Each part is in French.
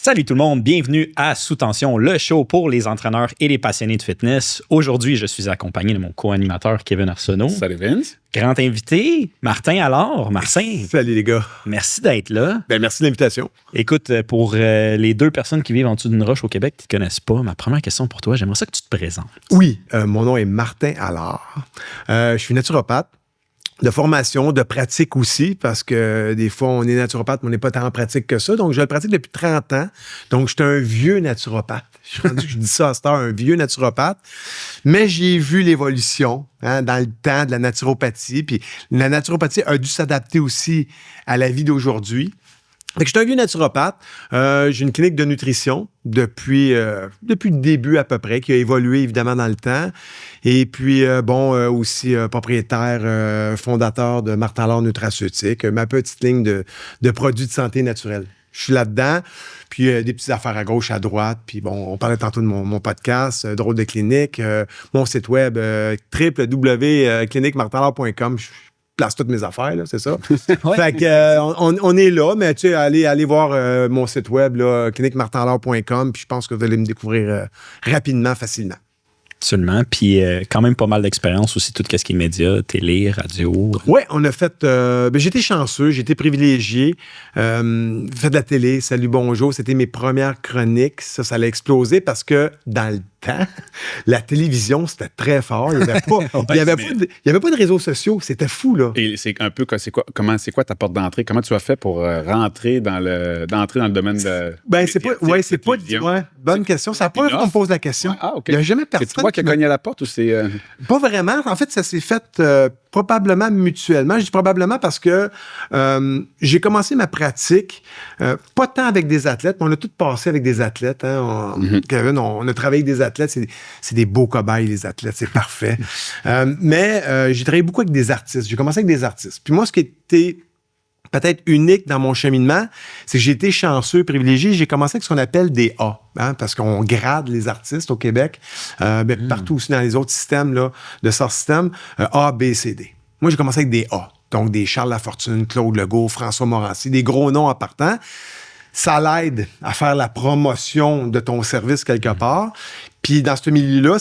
Salut tout le monde, bienvenue à Sous Tension, le show pour les entraîneurs et les passionnés de fitness. Aujourd'hui, je suis accompagné de mon co-animateur Kevin Arsenault. Salut Vince. Grand invité, Martin Allard. Martin, salut les gars. Merci d'être là. Merci de l'invitation. Écoute, pour les deux personnes qui vivent en dessous d'une roche au Québec qui ne te connaissent pas, ma première question pour toi, j'aimerais ça que tu te présentes. Oui, mon nom est Martin Allard. Je suis naturopathe. De formation, de pratique aussi, parce que des fois, on est naturopathe, mais on n'est pas tant en pratique que ça. Donc, je le pratique depuis 30 ans. Donc, je suis un vieux naturopathe. Je suis rendu que je dis ça à cette heure, un vieux naturopathe. Mais j'ai vu l'évolution dans le temps de la naturopathie. Puis la naturopathie a dû s'adapter aussi à la vie d'aujourd'hui. Fait que je suis un vieux naturopathe. J'ai une clinique de nutrition depuis le début à peu près, qui a évolué évidemment dans le temps. Et puis, aussi propriétaire, fondateur de Martin Allard Nutraceutique, ma petite ligne de produits de santé naturelle. Je suis là-dedans, puis des petites affaires à gauche, à droite. Puis bon, on parlait tantôt de mon podcast, Drôle de clinique, mon site web, www.cliniquemartinallard.com. Place toutes mes affaires, là, c'est ça. Ouais. Fait que, on est là, mais tu sais, allez voir mon site web, cliniquemartinallard.com, puis je pense que vous allez me découvrir rapidement, facilement. Absolument. Puis quand même pas mal d'expérience aussi, tout ce qui est médias, télé, radio. Oui, on a fait... j'étais chanceux, j'étais privilégié. Fait de la télé, Salut, bonjour, c'était mes premières chroniques. Ça allait exploser parce que dans le temps, la télévision, c'était très fort. Il n'y avait pas de réseaux sociaux. C'était fou, là. Et c'est un peu... C'est quoi ta porte d'entrée? Comment tu as fait pour rentrer dans le domaine de... Bonne question. C'est la première fois qu'on me pose la question. Ouais, OK. Il n'y a jamais personne... C'est toi qui as cogné à la porte ou c'est... Pas vraiment. En fait, ça s'est fait probablement mutuellement. Je dis probablement parce que j'ai commencé ma pratique pas tant avec des athlètes, mais on a tout passé avec des athlètes. Hein. Kevin, on a travaillé avec des athlètes. C'est des beaux cobayes, les athlètes. C'est parfait. Mais j'ai travaillé beaucoup avec des artistes. J'ai commencé avec des artistes. Puis moi, ce qui était peut-être unique dans mon cheminement, c'est que j'ai été chanceux, privilégié. J'ai commencé avec ce qu'on appelle des A, hein, parce qu'on grade les artistes au Québec, partout aussi dans les autres systèmes là, de ce système, A, B, C, D. Moi, j'ai commencé avec des A, donc des Charles Lafortune, Claude Legault, François Morancy, des gros noms en partant. Ça l'aide à faire la promotion de ton service quelque part. Puis dans ce milieu-là,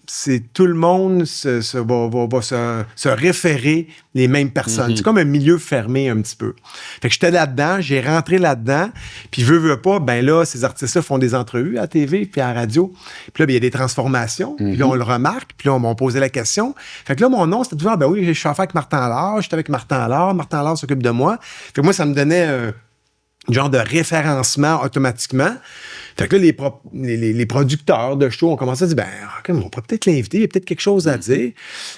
c'est tout le monde va se référer les mêmes personnes. C'est comme un milieu fermé un petit peu. Fait que j'étais là-dedans, j'ai rentré là-dedans, puis veux pas, ben là, ces artistes-là font des entrevues à TV puis à la radio. Puis là, il y a des transformations, puis là, on le remarque, puis là, on m'a posé la question. Fait que là, mon nom, c'était toujours, ben oui, je suis affaire avec Martin Allard, j'étais avec Martin Allard s'occupe de moi. Fait que moi, ça me donnait genre de référencement automatiquement. Fait que là, les producteurs de show ont commencé à dire, on pourrait peut-être l'inviter, il y a peut-être quelque chose à dire.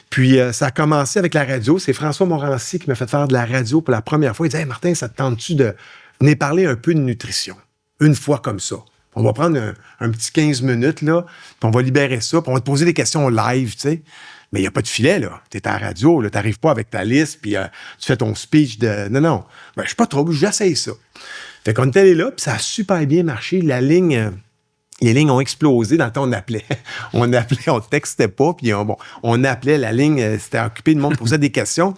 Puis ça a commencé avec la radio. C'est François Morancy qui m'a fait faire de la radio pour la première fois. Il disait, hey, Martin, ça te tente-tu de venir parler un peu de nutrition? Une fois comme ça. On va prendre un petit 15 minutes, là, puis on va libérer ça, puis on va te poser des questions live, tu sais. Mais il n'y a pas de filet, là. Tu es à la radio, tu n'arrives pas avec ta liste, puis tu fais ton speech de... Non. Je ne suis pas trop, j'essaye ça. Fait qu'on était allé là, puis ça a super bien marché. Les lignes ont explosé. Dans le temps, on appelait. On textait pas, puis on appelait. La ligne, c'était occupé, le monde posait des questions.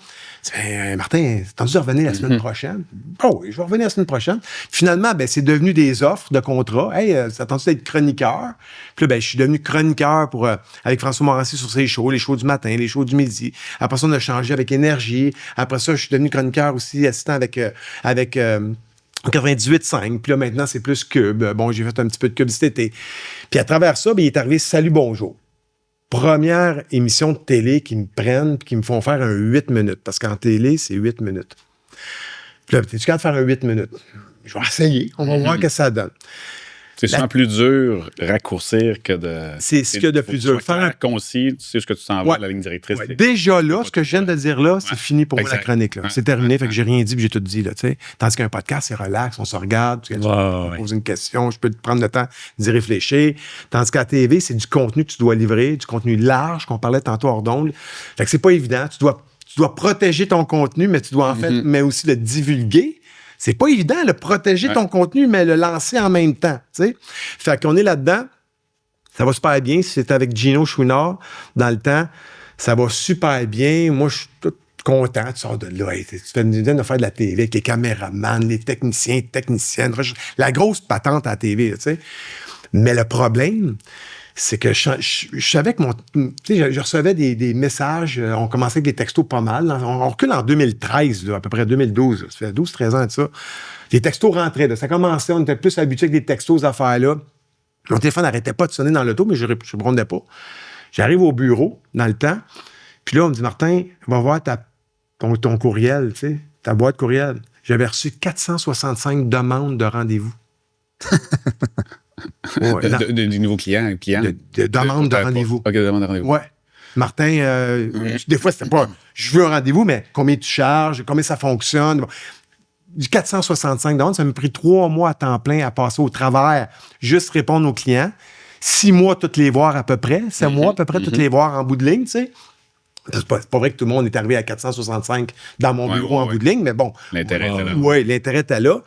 Martin, t'as-tu de revenir la semaine prochaine? Oh oui, je vais revenir la semaine prochaine. Finalement, c'est devenu des offres de contrat. Hey, t'attends-tu d'être chroniqueur? Puis là, je suis devenu chroniqueur avec François Morancy sur ses shows, les shows du matin, les shows du midi. Après ça, on a changé avec Énergie. Après ça, je suis devenu chroniqueur aussi, assistant avec 98.5. Puis là, maintenant, c'est plus Cube. Bon, j'ai fait un petit peu de Cube cet été. Puis à travers ça, il est arrivé Salut, bonjour. Première émission de télé qui me prennent puis qui me font faire un 8 minutes. Parce qu'en télé, c'est 8 minutes. Puis là, t'es-tu capable de faire un 8 minutes? Je vais essayer. On va voir ce que ça donne. C'est souvent plus dur raccourcir que de... C'est ce qu'il y a de plus dur. Faire un concis, tu sais ce que tu t'en vas, la ligne directrice. Ouais. Déjà là, ce que je viens de dire là, c'est fini pour moi, la chronique. Là. C'est terminé, fait que j'ai rien dit puis j'ai tout dit. Là, t'sais. Tandis qu'un podcast, c'est relax, on se regarde, tu me poses une question, je peux te prendre le temps d'y réfléchir. Tandis qu'à la TV, c'est du contenu que tu dois livrer, du contenu large qu'on parlait tantôt hors d'onde. Fait que c'est pas évident. Tu dois protéger ton contenu, mais tu dois en fait, mais aussi le divulguer. C'est pas évident de protéger ton contenu, mais le lancer en même temps. T'sais. Fait qu'on est là-dedans. Ça va super bien. C'était avec Gino Chouinard dans le temps. Ça va super bien. Moi, je suis tout content, tu sors de là, tu fais une dizaine de faire de la TV avec les caméramans, les techniciens, techniciennes, la grosse patente à la TV, tu sais. Mais le problème, c'est que je savais que je recevais des messages, on commençait avec des textos pas mal. On recule en 2013, là, à peu près 2012. Là, ça fait 12-13 ans de ça. Les textos rentraient. Là, ça commençait, on était plus habitués avec des textos, ces affaires-là. Mon téléphone n'arrêtait pas de sonner dans l'auto, mais je ne répondais pas. J'arrive au bureau, dans le temps, puis là, on me dit, Martin, va voir ton courriel, tu sais, ta boîte courriel. J'avais reçu 465 demandes de rendez-vous. Ouais, du nouveau client. De demande de rendez-vous. OK, de demande de rendez-vous. Ouais. Martin, des fois, c'était pas je veux un rendez-vous, mais combien tu charges, combien ça fonctionne. Bon. Du 465 demandes, ça m'a pris 3 mois à temps plein à passer au travers, juste répondre aux clients. 6 mois, toutes les voir à peu près. 7 mois, à peu près, toutes les voir en bout de ligne, tu sais. C'est pas vrai que tout le monde est arrivé à 465 dans mon bureau en bout de ligne, mais bon. L'intérêt était là. Oui, l'intérêt était là.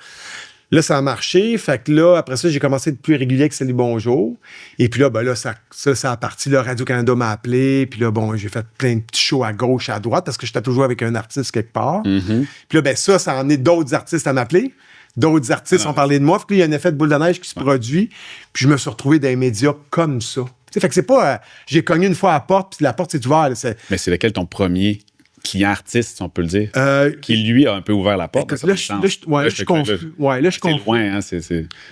Là, ça a marché. Fait que là, après ça, j'ai commencé à être plus régulier avec Salut Bonjour. Et puis là, ben là, ça a parti. Là, Radio-Canada m'a appelé. Puis là, bon, j'ai fait plein de petits shows à gauche, à droite, parce que j'étais toujours avec un artiste quelque part. Puis là, ben ça a amené d'autres artistes à m'appeler. D'autres artistes ont parlé de moi. Puis là, il y a un effet de boule de neige qui se produit. Puis je me suis retrouvé dans les médias comme ça. T'sais, fait que c'est pas... j'ai cogné une fois à la porte, puis la porte s'est ouverte. Mais c'est lequel ton premier client artiste, si on peut le dire, qui, lui, a un peu ouvert la porte? Écoute, là, je suis confus. Ouais, là, je suis confus. C'est loin, hein?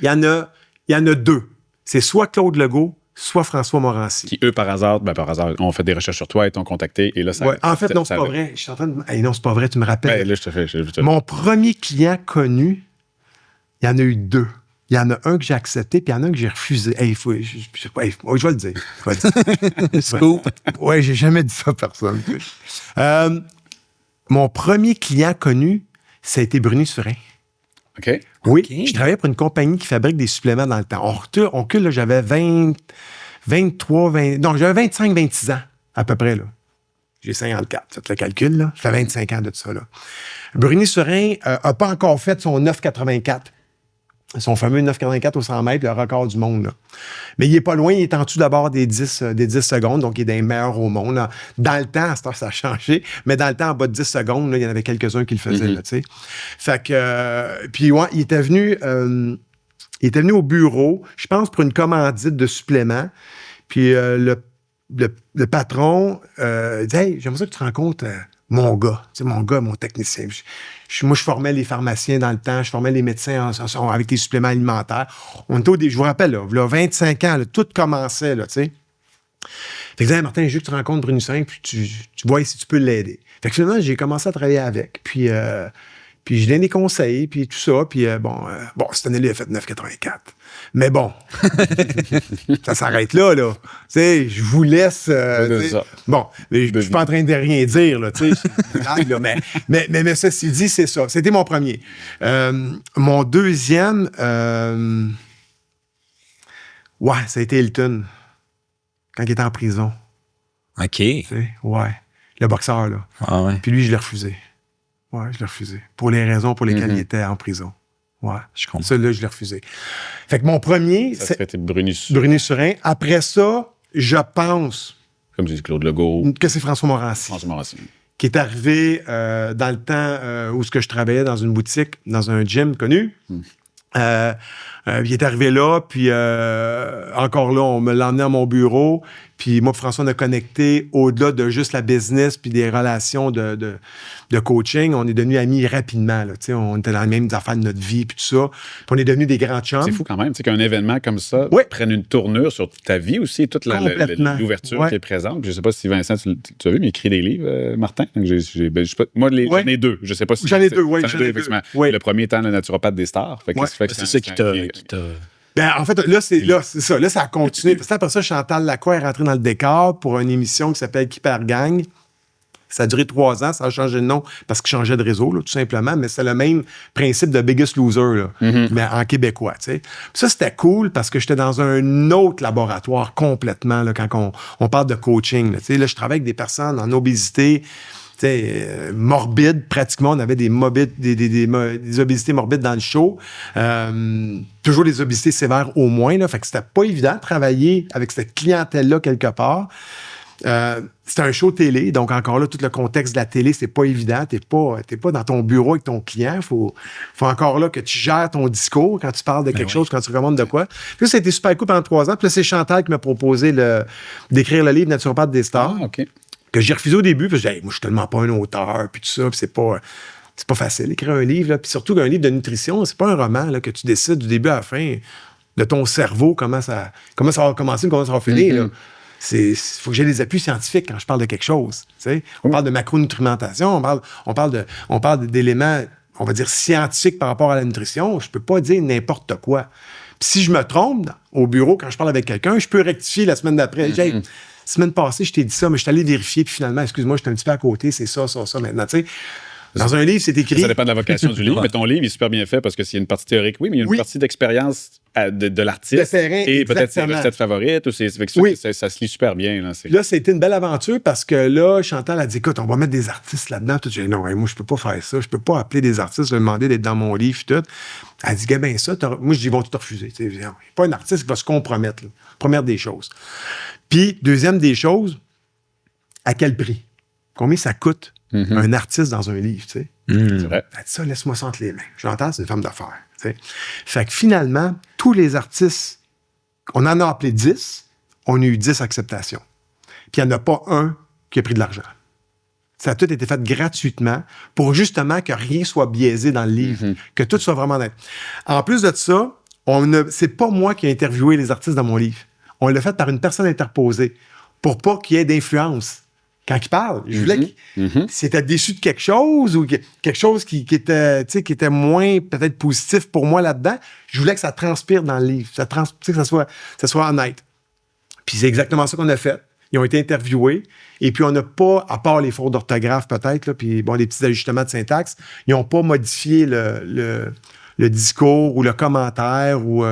Il y en a deux. C'est soit Claude Legault, soit François Morancy. Qui, eux, par hasard, ont fait des recherches sur toi et t'ont contacté. Et là, ça... Ouais, en fait, non, c'est pas vrai. Je suis en train de... Hey, non, c'est pas vrai, tu me rappelles. Ben, là, je te fais... Mon premier client connu, il y en a eu deux. Il y en a un que j'ai accepté, puis il y en a un que j'ai refusé. Hey, je vais le dire. Scoop. Oui, j'ai jamais dit ça à personne. Mon premier client connu, ça a été Bruni Surin. OK. Oui, Okay. je travaillais pour une compagnie qui fabrique des suppléments dans le temps. On recule, là, j'avais 23, 20... Non, j'avais 25, 26 ans, à peu près, là. J'ai 54, faites le calcul, là. Ça fait 25 ans de ça, là. Bruni Surin n'a pas encore fait son 9,84. Son fameux 9,84 au 100 mètres, le record du monde. Là. Mais il n'est pas loin, il est en dessous d'abord des 10 secondes, donc il est des meilleurs au monde. Là. Dans le temps, ça a changé, mais dans le temps, en bas de 10 secondes, là, il y en avait quelques-uns qui le faisaient. Là, fait que, puis ouais, il était venu au bureau, je pense, pour une commandite de suppléments. Puis le patron dit « Hey, j'aimerais ça que tu rencontres... mon gars, mon technicien. Moi, je formais les pharmaciens dans le temps, je formais les médecins avec des suppléments alimentaires. On était je vous rappelle, là 25 ans, là, tout commençait, là, tu sais. Fait que, Martin, je veux que tu rencontres Bruni Surin, puis tu vois si tu peux l'aider. Fait que finalement, j'ai commencé à travailler avec, puis je donne des conseils, puis tout ça, puis bon, cette année-là, il a fait 9,84. Mais bon, ça s'arrête là. Tu sais, je vous laisse... bon, mais je suis pas en train de rien dire, là, tu sais. mais ceci dit, c'est ça. C'était mon premier. Mon deuxième... ça a été Hilton, quand il était en prison. OK. Tu sais, ouais. Le boxeur, là. Ah ouais. Puis lui, je l'ai refusé. Ouais, je l'ai refusé. Pour les raisons pour lesquelles il était en prison. Ouais. Je comprends. Celui-là, je l'ai refusé. Fait que mon premier, c'était Bruni Surin. Après ça, je pense... Comme tu dis, Claude Legault. Que c'est François Morancy. Qui est arrivé dans le temps où je travaillais dans une boutique, dans un gym connu. Il est arrivé là, puis encore là, on me l'a emmené à mon bureau. Puis moi, François, on a connecté au-delà de juste la business puis des relations de coaching. On est devenus amis rapidement. Là, on était dans les mêmes affaires de notre vie puis tout ça. Puis on est devenus des grands chums. C'est fou quand même, qu'un événement comme ça prenne une tournure sur ta vie aussi et toute l'ouverture qui est présente. Je ne sais pas si Vincent, tu as vu, mais il écrit des livres, Martin. Donc, moi, j'en ai deux. Je sais pas si j'en ai deux, oui. Le premier étant le naturopathe des stars. C'est ça qui t'a... Ben, en fait, là, c'est ça. Là, ça a continué. Parce que après ça, Chantal Lacroix est rentrée dans le décor pour une émission qui s'appelle Qui perd gagne. Ça a duré 3 ans. Ça a changé de nom parce qu'il changeait de réseau, là, tout simplement. Mais c'est le même principe de Biggest Loser, là, mais en québécois. T'sais. Ça, c'était cool parce que j'étais dans un autre laboratoire complètement là, quand on parle de coaching. Là, je travaille avec des personnes en obésité. Morbide, pratiquement, on avait des obésités morbides dans le show. Toujours des obésités sévères au moins. Là, fait que c'était pas évident de travailler avec cette clientèle-là quelque part. C'est un show télé, donc encore là, tout le contexte de la télé, c'est pas évident. T'es pas dans ton bureau avec ton client. Faut encore là que tu gères ton discours quand tu parles de quelque chose, quand tu recommandes de quoi. Puis ça a été super cool pendant 3 ans. Puis là, c'est Chantal qui m'a proposé d'écrire le livre Naturopathe des stars. Que j'ai refusé au début, puis je disais, moi, je suis tellement pas un auteur, puis tout ça, puis c'est pas facile d'écrire un livre, là. Puis surtout qu'un livre de nutrition, c'est pas un roman là, que tu décides du début à la fin de ton cerveau, comment ça va commencer, comment ça va finir. Là. Il faut que j'ai des appuis scientifiques quand je parle de quelque chose. On parle de macronutrimentation, on parle d'éléments, on va dire, scientifiques par rapport à la nutrition. Je peux pas dire n'importe quoi. Puis si je me trompe au bureau, quand je parle avec quelqu'un, je peux rectifier la semaine d'après. Semaine passée, je t'ai dit ça, mais je suis allé vérifier, puis finalement, excuse-moi, j'étais un petit peu à côté, c'est ça maintenant. Tu sais, dans un livre, c'est écrit. Ça dépend de la vocation du livre, mais ton livre est super bien fait parce que s'il y a une partie théorique, oui, mais il y a une partie d'expérience de l'artiste. Et peut-être ses recettes favorites, ou ça se lit super bien. Là, c'était une belle aventure parce que là, Chantal a dit, écoute, on va mettre des artistes là-dedans. J'ai dit, non, moi, je peux pas faire ça. Je peux pas appeler des artistes, leur demander d'être dans mon livre, tout. Elle dit, gars, ben ça, moi, je dis, ils vont tout refuser. Il n'y a pas un artiste qui va se compromettre. Là. Première des choses. Puis, deuxième des choses, à quel prix? Combien ça coûte un artiste dans un livre, tu sais? C'est vrai. Elle dit ça, laisse-moi ça entre les mains. J'entends, c'est une femme d'affaires, tu sais. Fait que finalement, tous les artistes, on en a appelé 10, on a eu 10 acceptations. Puis il n'y en a pas un qui a pris de l'argent. Ça a tout été fait gratuitement pour justement que rien soit biaisé dans le livre, que tout soit vraiment net. En plus de ça, c'est pas moi qui ai interviewé les artistes dans mon livre. On l'a fait par une personne interposée pour pas qu'il y ait d'influence. Quand il parle, je voulais s'il était déçu de quelque chose ou quelque chose qui était moins peut-être positif pour moi là-dedans, je voulais que ça transpire dans le livre, que ça soit honnête. Puis c'est exactement ça qu'on a fait. Ils ont été interviewés et puis on n'a pas, à part les fautes d'orthographe peut-être, là, puis bon, des petits ajustements de syntaxe, ils n'ont pas modifié le discours ou le commentaire ou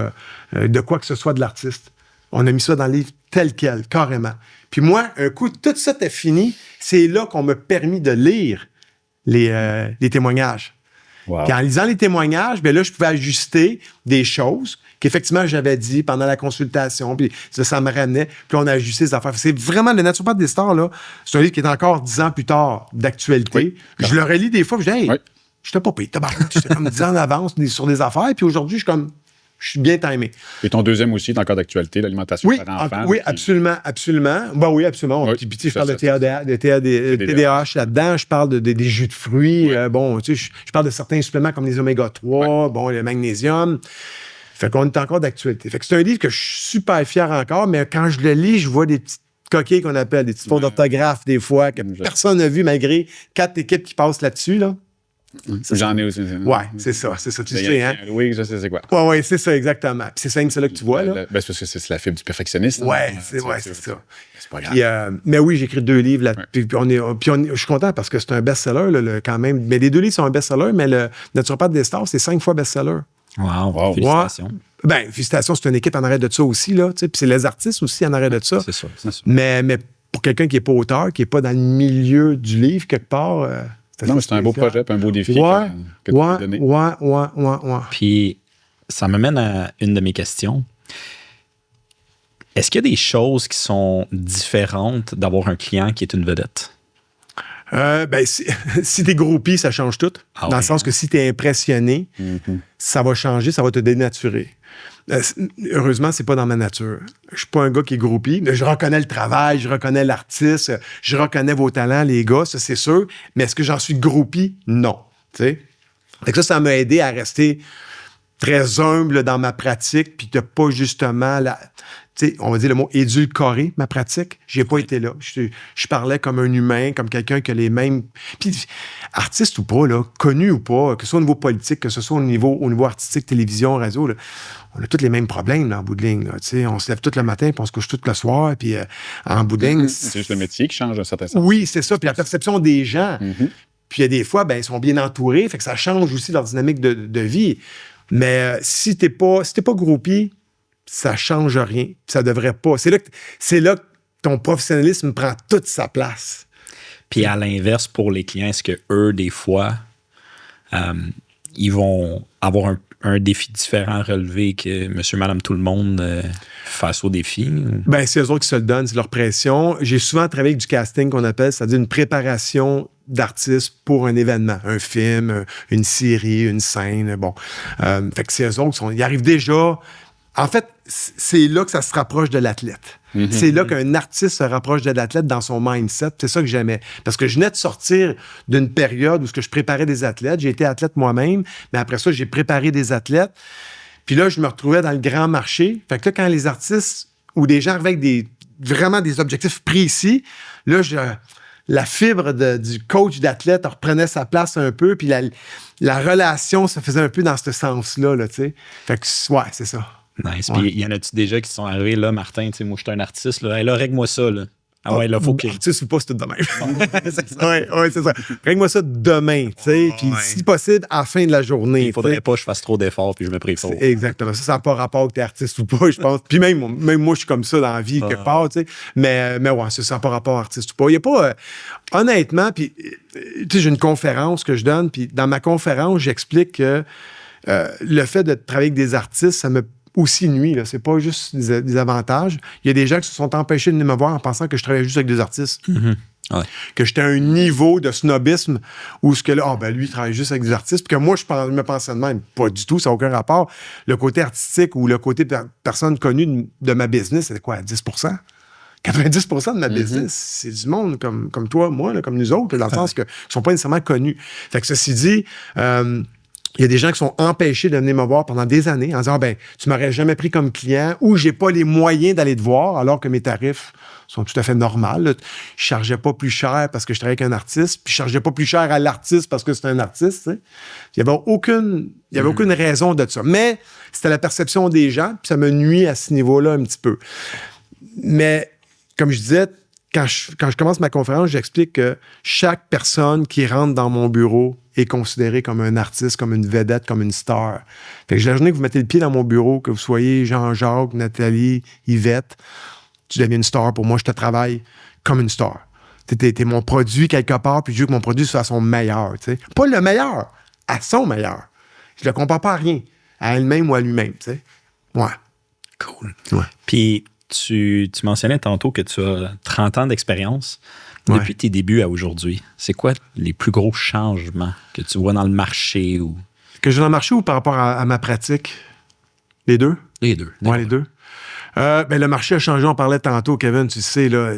de quoi que ce soit de l'artiste. On a mis ça dans le livre tel quel, carrément. Puis moi, un coup, tout ça était fini. C'est là qu'on m'a permis de lire les témoignages. Wow. Puis en lisant les témoignages, bien là, je pouvais ajuster des choses qu'effectivement, j'avais dit pendant la consultation, puis ça me ramenait, puis on a ajusté les affaires. C'est vraiment le Naturopathe des stars, là. C'est un livre qui est encore 10 ans plus tard d'actualité. Oui. Je le relis des fois, puis je dis, hey, je t'ai pas payé, j'étais comme 10 ans en avance sur des affaires, puis aujourd'hui, je suis bien timé. Et ton deuxième aussi est encore d'actualité, l'alimentation par enfants. Oui, absolument. Ben oui, absolument. Puis je parle de TDAH là-dedans, je parle des jus de fruits. Je parle de certains suppléments comme les oméga 3, le magnésium. Fait qu'on est encore d'actualité. Fait que c'est un livre que je suis super fier encore, mais quand je le lis, je vois des petites coquilles qu'on appelle, des petites fautes d'orthographe des fois, que personne n'a vu malgré 4 équipes qui passent là-dessus, là. J'en ai aussi. Ouais, c'est ça, tu sais, hein? Oui, je sais c'est quoi. Ouais, c'est ça, exactement. Puis c'est ça que tu vois, là. C'est parce que c'est la fibre du perfectionniste. Ouais, c'est ça. C'est pas grave. Puis, mais oui, j'ai écrit 2 livres là. Puis je suis content parce que c'est un best-seller, quand même. Mais les 2 livres sont un best-seller, mais le Naturopathe des stars, c'est 5 fois best-seller. Wow. Félicitations. Ben, félicitations, c'est une équipe en arrêt de ça aussi, là. Puis c'est les artistes aussi en arrêt de ça. C'est sûr. Mais pour quelqu'un qui n'est pas auteur, qui n'est pas dans le milieu du livre, quelque part. Non, mais c'est un beau projet, un beau défi que tu as donné. Ouais. Puis, ça m'amène à une de mes questions. Est-ce qu'il y a des choses qui sont différentes d'avoir un client qui est une vedette? Si t'es groupie, ça change tout. Dans le sens que si t'es impressionné, ça va changer, ça va te dénaturer. Heureusement, c'est pas dans ma nature. Je suis pas un gars qui est groupie. Je reconnais le travail, je reconnais l'artiste, je reconnais vos talents, les gars, ça c'est sûr. Mais est-ce que j'en suis groupie? Non. Fait que ça m'a aidé à rester très humble dans ma pratique, puis de pas justement on va dire le mot édulcorer ma pratique. J'ai pas été là. Je parlais comme un humain, comme quelqu'un qui a les mêmes. Puis, artiste ou pas, là, connu ou pas, que ce soit au niveau politique, que ce soit au niveau artistique, télévision, radio, là, on a tous les mêmes problèmes là, en bout de ligne. Là, on se lève tout le matin, puis on se couche tout le soir, puis en bout de ligne. C'est juste le métier qui change d'un certain sens. Oui, c'est ça. Puis la perception des gens. Puis il y a des fois, ils sont bien entourés, fait que ça change aussi leur dynamique de vie. Mais si t'es pas groupie, ça change rien. Ça devrait pas. C'est là que ton professionnalisme prend toute sa place. Puis à l'inverse, pour les clients, est-ce que eux, des fois, ils vont avoir un défi différent à relever que monsieur, madame, tout le monde face au défi? Ben, c'est eux autres qui se le donnent, c'est leur pression. J'ai souvent travaillé avec du casting qu'on appelle, c'est-à-dire une préparation d'artistes pour un événement, un film, une série, une scène. Bon. Fait que c'est eux autres ils arrivent déjà. En fait, c'est là que ça se rapproche de l'athlète. Mm-hmm. C'est là qu'un artiste se rapproche de l'athlète dans son mindset. C'est ça que j'aimais. Parce que je venais de sortir d'une période où je préparais des athlètes. J'ai été athlète moi-même, mais après ça, j'ai préparé des athlètes. Puis là, je me retrouvais dans le grand marché. Fait que là, quand les artistes ou des gens avec vraiment des objectifs précis, là, la fibre du coach d'athlète reprenait sa place un peu, puis la relation se faisait un peu dans ce sens-là, là, tu sais. Fait que, ouais, c'est ça. Nice. Puis, y en a-tu déjà qui sont arrivés, là, Martin, tu sais, moi, je suis un artiste, là, hey, là, règle-moi ça, là. Ah ouais, là, faut que... Artiste ou pas, c'est tout demain. C'est ça. Ouais, c'est ça. Règle-moi ça demain, tu sais, puis si possible, à la fin de la journée. Il faudrait pas que je fasse trop d'efforts, puis je me prépare. Exactement. Ça n'a pas rapport que t'es artiste ou pas, je pense. Puis même moi, je suis comme ça dans la vie, quelque part, tu sais. Mais ouais, ça n'a pas rapport artiste ou pas. Il n'y a pas... honnêtement, puis, tu sais, j'ai une conférence que je donne, puis dans ma conférence, j'explique que le fait de travailler avec des artistes, ça me aussi nuit, là. C'est pas juste des avantages. Il y a des gens qui se sont empêchés de venir me voir en pensant que je travaillais juste avec des artistes. Mm-hmm. Ouais. Que j'étais à un niveau de snobisme où ce que là, lui, il travaille juste avec des artistes. Puis que moi, je me pensais de même. Pas du tout, ça n'a aucun rapport. Le côté artistique ou le côté personne connue de ma business, c'était quoi, 10 90% de ma business, c'est du monde comme toi, moi, là, comme nous autres, dans le sens qu'ils ne sont pas nécessairement connus. Fait que ceci dit, il y a des gens qui sont empêchés de venir me voir pendant des années en disant tu m'aurais jamais pris comme client ou j'ai pas les moyens d'aller te voir alors que mes tarifs sont tout à fait normaux. Là. Je chargeais pas plus cher parce que je travaillais avec un artiste, puis je chargeais pas plus cher à l'artiste parce que c'est un artiste. Tu sais. Il y avait aucune raison de ça. Mais c'était la perception des gens, puis ça me nuit à ce niveau-là un petit peu. Mais comme je disais, quand je commence ma conférence, j'explique que chaque personne qui rentre dans mon bureau est considérée comme un artiste, comme une vedette, comme une star. Fait que la journée que vous mettez le pied dans mon bureau, que vous soyez Jean-Jacques, Nathalie, Yvette, tu deviens une star pour moi. Je te travaille comme une star. T'es mon produit quelque part, puis je veux que mon produit soit à son meilleur. T'sais. Pas le meilleur, à son meilleur. Je le compare pas à rien, à elle-même ou à lui-même. T'sais. Ouais. Cool. Ouais. Puis, tu mentionnais tantôt que tu as 30 ans d'expérience. Depuis tes débuts à aujourd'hui, c'est quoi les plus gros changements que tu vois dans le marché? Ou... Que je vois dans le marché ou par rapport à ma pratique? Les deux? Les deux. Oui, les deux. Le marché a changé, on parlait tantôt, Kevin, tu sais, là,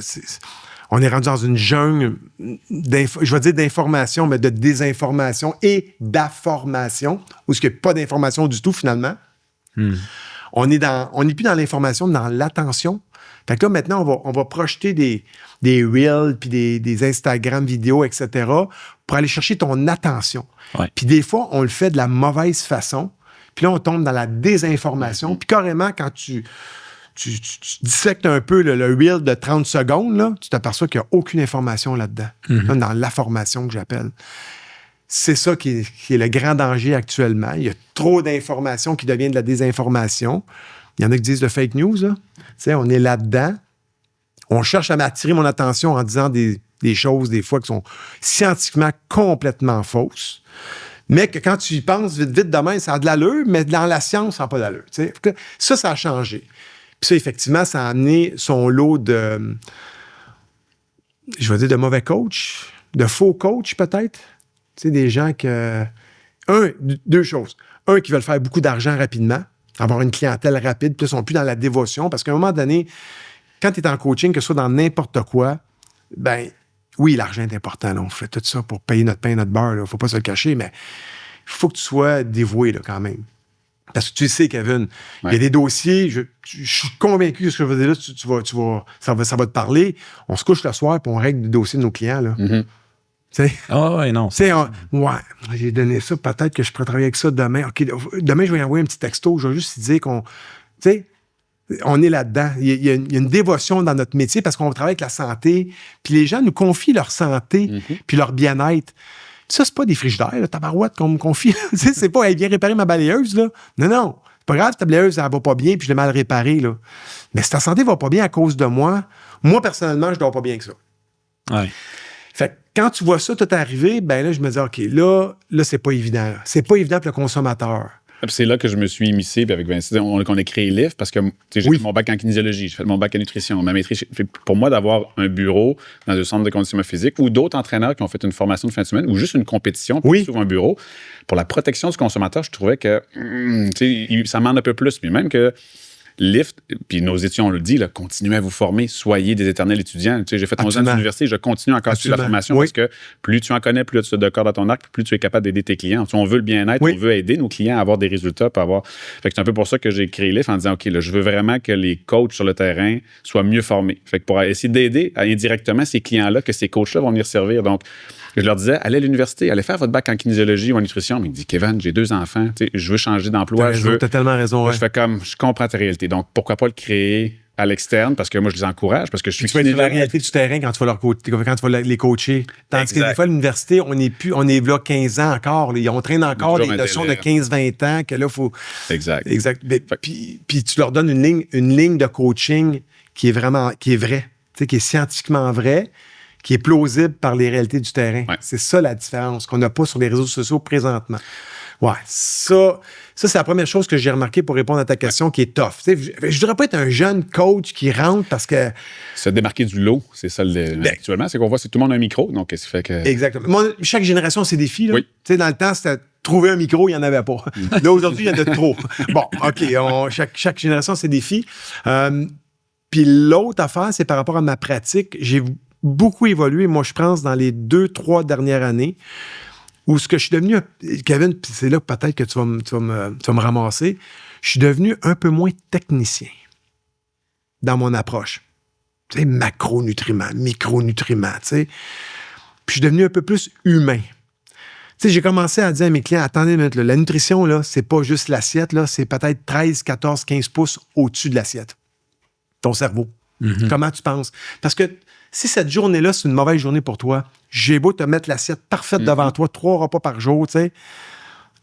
on est rendu dans une jungle, je vais dire d'information, mais de désinformation et d'information, où il n'y a pas d'information du tout, finalement. On n'est plus dans l'information, mais dans l'attention. Fait que là, maintenant, on va projeter des Reels, puis des Instagram vidéos, etc., pour aller chercher ton attention. Ouais. Puis des fois, on le fait de la mauvaise façon. Puis là, on tombe dans la désinformation. Puis carrément, quand tu dissectes un peu le Reel de 30 secondes, là, tu t'aperçois qu'il n'y a aucune information là-dedans. Là, dans l'information que j'appelle. C'est ça qui est le grand danger actuellement. Il y a trop d'informations qui deviennent de la désinformation. Il y en a qui disent de fake news. Là. On est là-dedans. On cherche à m'attirer mon attention en disant des choses, des fois, qui sont scientifiquement complètement fausses. Mais que quand tu y penses vite demain, ça a de l'allure, mais dans la science, ça n'a pas d'allure. Ça a changé. Puis ça, effectivement, ça a amené son lot de, je vais dire, de mauvais coachs, de faux coachs, peut-être. Des gens que... Deux choses. Un, qui veulent faire beaucoup d'argent rapidement, avoir une clientèle rapide, puis ils sont plus dans la dévotion, parce qu'à un moment donné, quand tu es en coaching, que ce soit dans n'importe quoi, oui, l'argent est important. Là. On fait tout ça pour payer notre pain, notre beurre. Il ne faut pas se le cacher, mais il faut que tu sois dévoué là, quand même. Parce que tu sais, Kevin, il y a des dossiers, je suis convaincu que ce que je veux dire là, ça va te parler. On se couche le soir et on règle des dossiers de nos clients. Là. Non. J'ai donné ça, peut-être que je pourrais travailler avec ça demain. OK, demain, je vais envoyer un petit texto. Je vais juste dire qu'on... On est là-dedans. Il y a une dévotion dans notre métier parce qu'on travaille avec la santé. Puis les gens nous confient leur santé puis leur bien-être. Ça, c'est pas des frigidaires, là, tabarouette qu'on me confie. C'est pas, elle vient réparer ma balayeuse, là. Non. C'est pas grave, ta balayeuse, elle va pas bien puis je l'ai mal réparée, là. Mais si ta santé va pas bien à cause de moi, personnellement, je dors pas bien que ça. Ouais. Fait que quand tu vois ça tout arriver, là, je me dis, OK, là c'est pas évident. Là. C'est pas évident pour le consommateur. C'est là que je me suis immiscé, puis avec Vincent, on a créé LIFT parce que j'ai fait mon bac en kinésiologie, j'ai fait mon bac en nutrition, ma maîtrise. Pour moi, d'avoir un bureau dans un centre de conditionnement physique ou d'autres entraîneurs qui ont fait une formation de fin de semaine ou juste une compétition, puis sur un bureau, pour la protection du consommateur, je trouvais que ça demande un peu plus. Puis même que LIFT, puis nos étudiants, on le dit, là, continuez à vous former, soyez des éternels étudiants. Tu sais, j'ai fait 11 ans d'université, je continue encore à suivre la formation parce que plus tu en connais, plus tu as de cordes à ton arc, plus tu es capable d'aider tes clients. Tu sais, on veut le bien-être, on veut aider nos clients à avoir des résultats, Fait que c'est un peu pour ça que j'ai créé LIFT en disant, OK, là, je veux vraiment que les coachs sur le terrain soient mieux formés. Fait que pour essayer d'aider indirectement ces clients-là, que ces coachs-là vont venir servir. Donc, je leur disais, allez à l'université, allez faire votre bac en kinésiologie ou en nutrition. Mais il me dit, Kevin, j'ai 2 enfants, je veux changer d'emploi. T'as tellement raison. Je fais comme, je comprends ta réalité. Donc, pourquoi pas le créer à l'externe? Parce que moi, je les encourage, parce que je suis... Tu la réalité du terrain quand tu vas les coacher. Tandis que des fois, à l'université, on est là 15 ans encore. On traîne encore des notions de 15-20 ans que là, il faut... Exact. Puis tu leur donnes une ligne de coaching qui est vraie, qui est scientifiquement vraie, qui est plausible par les réalités du terrain. Ouais. C'est ça la différence qu'on n'a pas sur les réseaux sociaux présentement. Ouais, ça c'est la première chose que j'ai remarqué pour répondre à ta question qui est tough. Je ne voudrais pas être un jeune coach qui rentre parce que... Se démarquer du lot, c'est ça actuellement. C'est qu'on voit, c'est tout le monde a un micro, donc qu'est-ce qui fait que... Exactement. Chaque génération a ses défis. Là. Oui. Dans le temps, c'était trouver un micro, il n'y en avait pas. Là, aujourd'hui, il y en a de trop. Bon, OK, chaque génération a ses défis. Puis l'autre affaire, c'est par rapport à ma pratique. J'ai beaucoup évolué, moi, je pense, dans les 2-3 dernières années, où ce que je suis devenu, Kevin, puis c'est là peut-être que tu vas me ramasser, je suis devenu un peu moins technicien dans mon approche. Tu sais, macronutriments, micronutriments, tu sais. Puis je suis devenu un peu plus humain. Tu sais, j'ai commencé à dire à mes clients, attendez une minute, là, la nutrition, là, c'est pas juste l'assiette, là, c'est peut-être 13, 14, 15 pouces au-dessus de l'assiette. Ton cerveau. Mm-hmm. Comment tu penses? Parce que si cette journée-là, c'est une mauvaise journée pour toi, j'ai beau te mettre l'assiette parfaite devant toi, 3 repas par jour, tu sais,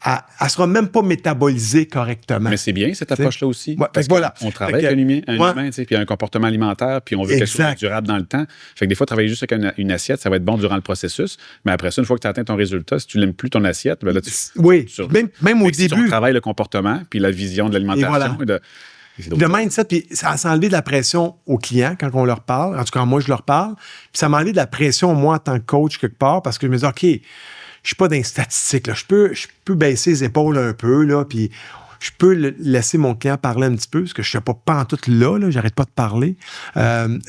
elle ne sera même pas métabolisée correctement. Mais c'est bien, cette approche-là aussi. Ouais, parce voilà. On travaille avec un humain, puis il y a un comportement alimentaire, puis on veut quelque chose de durable dans le temps. Fait que des fois, travailler juste avec une assiette, ça va être bon durant le processus, mais après ça, une fois que tu as atteint ton résultat, si tu n'aimes plus ton assiette, ben là, même au début. On travaille le comportement, puis la vision de l'alimentation. Le mindset, puis ça a enlevé de la pression aux clients quand on leur parle. En tout cas, moi, je leur parle. Puis ça m'a enlevé de la pression, moi, en tant que coach, quelque part, parce que je me dis, OK, je suis pas dans les statistiques. Là. Je peux baisser les épaules un peu, là, puis je peux laisser mon client parler un petit peu, parce que je ne suis pas en tout là, j'arrête pas de parler.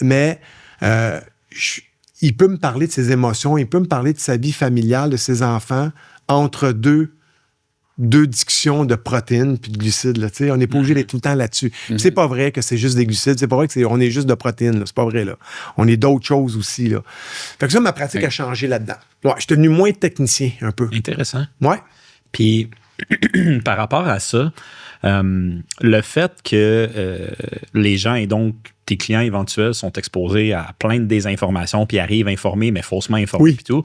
Mais il peut me parler de ses émotions, il peut me parler de sa vie familiale, de ses enfants, entre deux dictions de protéines puis de glucides. Là, on n'est pas obligé d'être tout le temps là-dessus. Mm-hmm. C'est pas vrai que c'est juste des glucides. C'est pas vrai qu'on est juste de protéines. Là. C'est pas vrai. Là. On est d'autres choses aussi. Là. Fait que ça, ma pratique a changé là-dedans. Ouais, je suis devenu moins technicien un peu. Intéressant. Ouais. Puis, par rapport à ça, le fait que les gens et donc tes clients éventuels sont exposés à plein de désinformations puis arrivent informés, mais faussement informés puis tout,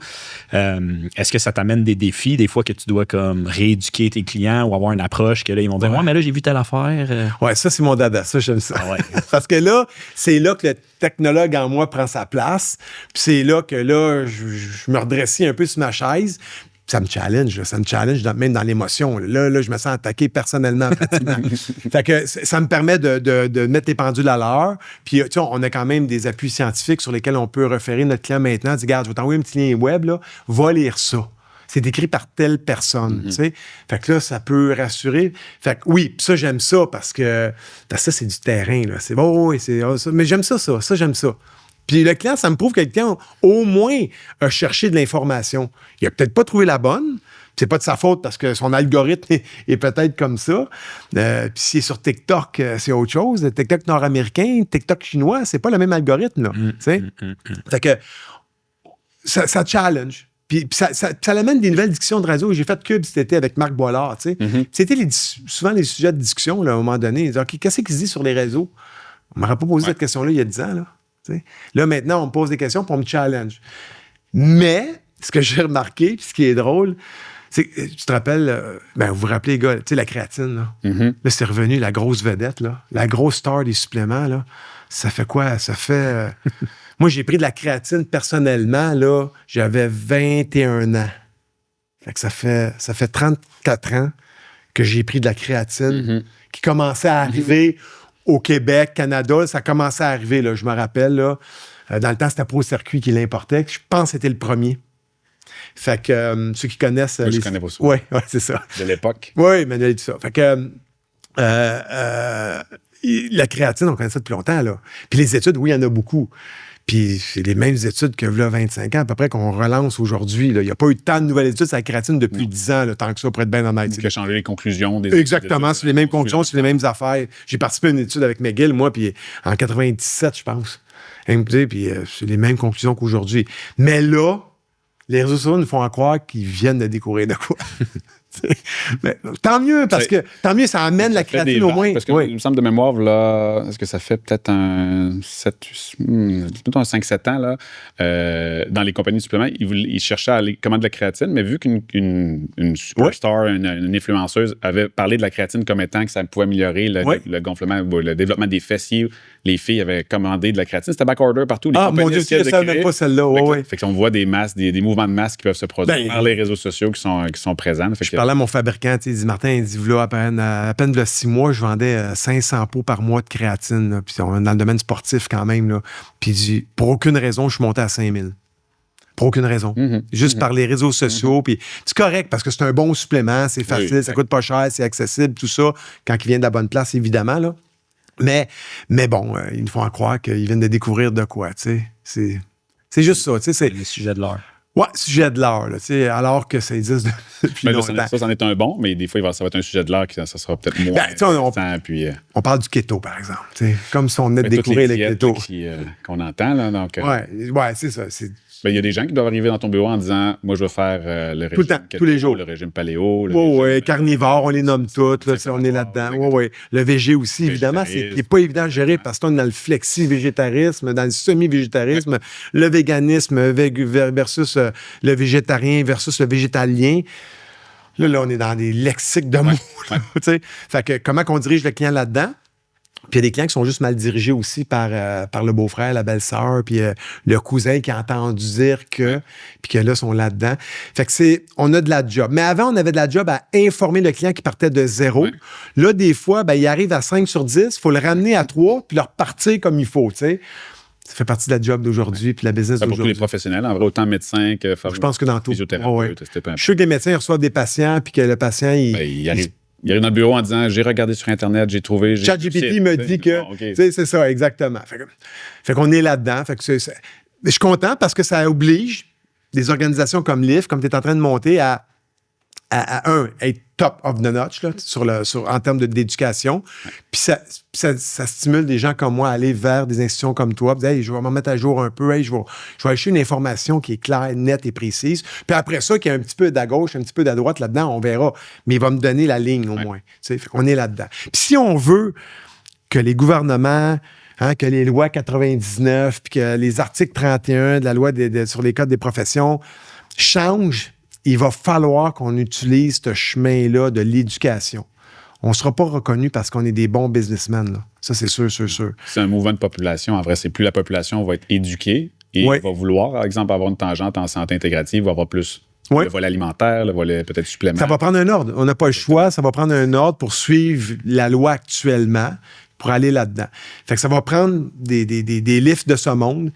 est-ce que ça t'amène des défis, des fois que tu dois comme rééduquer tes clients ou avoir une approche que là, ils vont dire « Ouais, mais là, j'ai vu telle affaire. » Ouais, ça, c'est mon dada. Ça, j'aime ça. Ah ouais. Parce que là, c'est là que le technologue en moi prend sa place. Puis c'est là que là, je me redressais un peu sur ma chaise. Ça me challenge même dans l'émotion. Là, je me sens attaqué personnellement. Fait que ça me permet de mettre les pendules à l'heure. Puis, tu sais, on a quand même des appuis scientifiques sur lesquels on peut référer notre client maintenant. Dis, regarde, je vais t'envoyer un petit lien web, là. Va lire ça. C'est écrit par telle personne, tu sais. Fait que là, ça peut rassurer. Fait que oui, ça, j'aime ça parce que ça, c'est du terrain, là. C'est bon, mais j'aime ça. Ça, j'aime ça. Puis le client, ça me prouve que le client, au moins, a cherché de l'information. Il n'a peut-être pas trouvé la bonne. C'est pas de sa faute parce que son algorithme est peut-être comme ça. Puis s'il est sur TikTok, c'est autre chose. TikTok nord-américain, TikTok chinois, c'est pas le même algorithme, là. Fait que ça challenge. Puis ça amène des nouvelles discussions de radio. J'ai fait Cube cet été avec Marc Boilard, tu sais. C'était souvent les sujets de discussion, là, à un moment donné. Ils disaient, OK, qu'est-ce qui se dit sur les réseaux? On m'aurait pas posé cette question-là il y a 10 ans, là. T'sais. Là, maintenant, on me pose des questions pour on me challenge. Mais, ce que j'ai remarqué, puis ce qui est drôle, c'est que, tu te rappelles, vous vous rappelez, les gars, tu sais, la créatine, là. Là, c'est revenu la grosse vedette, là. La grosse star des suppléments, là. Ça fait quoi? Ça fait... Moi, j'ai pris de la créatine personnellement, là, j'avais 21 ans. Fait que ça fait 34 ans que j'ai pris de la créatine qui commençait à arriver au Québec, Canada. Ça commençait à arriver, là, je me rappelle. Là, dans le temps, c'était Pro Circuit qui l'importait. Je pense que c'était le premier. Fait que ceux qui connaissent... Moi, je connais pas ça. Oui, c'est ça. De l'époque. Oui, Manuel dit ça. Fait que la créatine, on connaît ça depuis longtemps, là. Puis les études, oui, il y en a beaucoup. Puis c'est les mêmes études que là, 25 ans, à peu près, qu'on relance aujourd'hui. Il n'y a pas eu tant de nouvelles études sur la créatine depuis 10 ans, là, tant que ça, pour être bien honnête. Ce qui a changé les conclusions des Exactement, c'est les mêmes conclusions, c'est les mêmes affaires. J'ai participé à une étude avec McGill, moi, puis en 97, je pense. Puis c'est les mêmes conclusions qu'aujourd'hui. Mais là, les réseaux sociaux nous font croire qu'ils viennent de découvrir de quoi. Mais, tant mieux, parce que ça amène la créatine au moins. Parce que, il me semble de mémoire, là, est-ce que ça fait peut-être un 5-7 ans, là, dans les compagnies de suppléments, ils cherchaient à aller commander de la créatine, mais vu qu'une superstar, une influenceuse avait parlé de la créatine comme étant que ça pouvait améliorer le gonflement, le développement des fessiers, les filles avaient commandé de la créatine. C'était backorder partout. Mon Dieu, je ne savais même pas celle-là. Fait qu'on voit des masses, des mouvements de masse qui peuvent se produire par les réseaux sociaux qui sont présents. Je parlais à mon fabricant, il dit, Martin, il dit, là, à peine de 6 mois, je vendais 500 pots par mois de créatine. Là, puis on est dans le domaine sportif quand même. Là. Puis il dit, pour aucune raison, je suis monté à 5000. Pour aucune raison. Juste par les réseaux sociaux. Puis c'est correct parce que c'est un bon supplément, c'est facile, ça coûte pas cher, c'est accessible, tout ça, quand il vient de la bonne place, évidemment. Là. Mais bon, ils nous font croire qu'ils viennent de découvrir de quoi. C'est juste ça. C'est le sujet de l'heure. Ouais, sujet de l'heure, alors que ça existe depuis longtemps. Ça, c'en est un bon, mais des fois, ça va être un sujet de l'heure qui ça sera peut-être moins. On parle du keto, par exemple. Comme si on venait de découvrir le keto. Qu'on entend, là. Donc, ouais, c'est ça. Il y a des gens qui doivent arriver dans ton bureau en disant, moi, je veux faire le régime keto, tous les jours. Le régime paléo. Carnivore, on les nomme toutes. Là, on est là-dedans. Le végé aussi, évidemment, c'est pas évident à gérer parce qu'on est dans le flexi-végétarisme, dans le semi-végétarisme, le véganisme versus le végétarien versus le végétalien. Là, on est dans des lexiques de mots. Fait que comment qu'on dirige le client là-dedans? Puis il y a des clients qui sont juste mal dirigés aussi par le beau-frère, la belle-sœur, puis le cousin qui a entendu dire que, puis que là, sont là-dedans. Fait que on a de la job. Mais avant, on avait de la job à informer le client qui partait de 0. Ouais. Là, des fois, il arrive à 5 sur 10, il faut le ramener à 3, puis le repartir comme il faut, tu sais. Ça fait partie de la job d'aujourd'hui, puis la business d'aujourd'hui. Pour tous les professionnels, en vrai, autant médecins que je pense que dans tout. Physiothérapeutes. Je suis sûr que les médecins reçoivent des patients, puis que le patient, il arrive dans le bureau en disant, j'ai regardé sur Internet, j'ai trouvé... ChatGPT me dit que... C'est ça, exactement. Fait qu'on est là-dedans. Fait que je suis content parce que ça oblige des organisations comme l'IF, comme tu es en train de monter, à être top of the notch là, en termes d'éducation. Puis ça stimule des gens comme moi à aller vers des institutions comme toi. Puis, hey, je vais m'en mettre à jour un peu. Hey, je vais acheter une information qui est claire, nette et précise. Puis après ça, qu'il y a un petit peu d'à gauche, un petit peu d'à droite là-dedans, on verra. Mais il va me donner la ligne au moins. On est là-dedans. Puis si on veut que les gouvernements... que les lois 99 puis que les articles 31 de la loi sur les codes des professions changent, il va falloir qu'on utilise ce chemin-là de l'éducation. On ne sera pas reconnu parce qu'on est des bons businessmen. Là. Ça, c'est sûr. C'est un mouvement de population. En vrai, c'est plus la population va être éduquée et va vouloir, par exemple, avoir une tangente en santé intégrative, va avoir plus le volet alimentaire, le volet peut-être supplémentaire. Ça va prendre un ordre. On n'a pas le choix. Ça va prendre un ordre pour suivre la loi actuellement, pour aller là-dedans. Fait que ça va prendre des livres de ce monde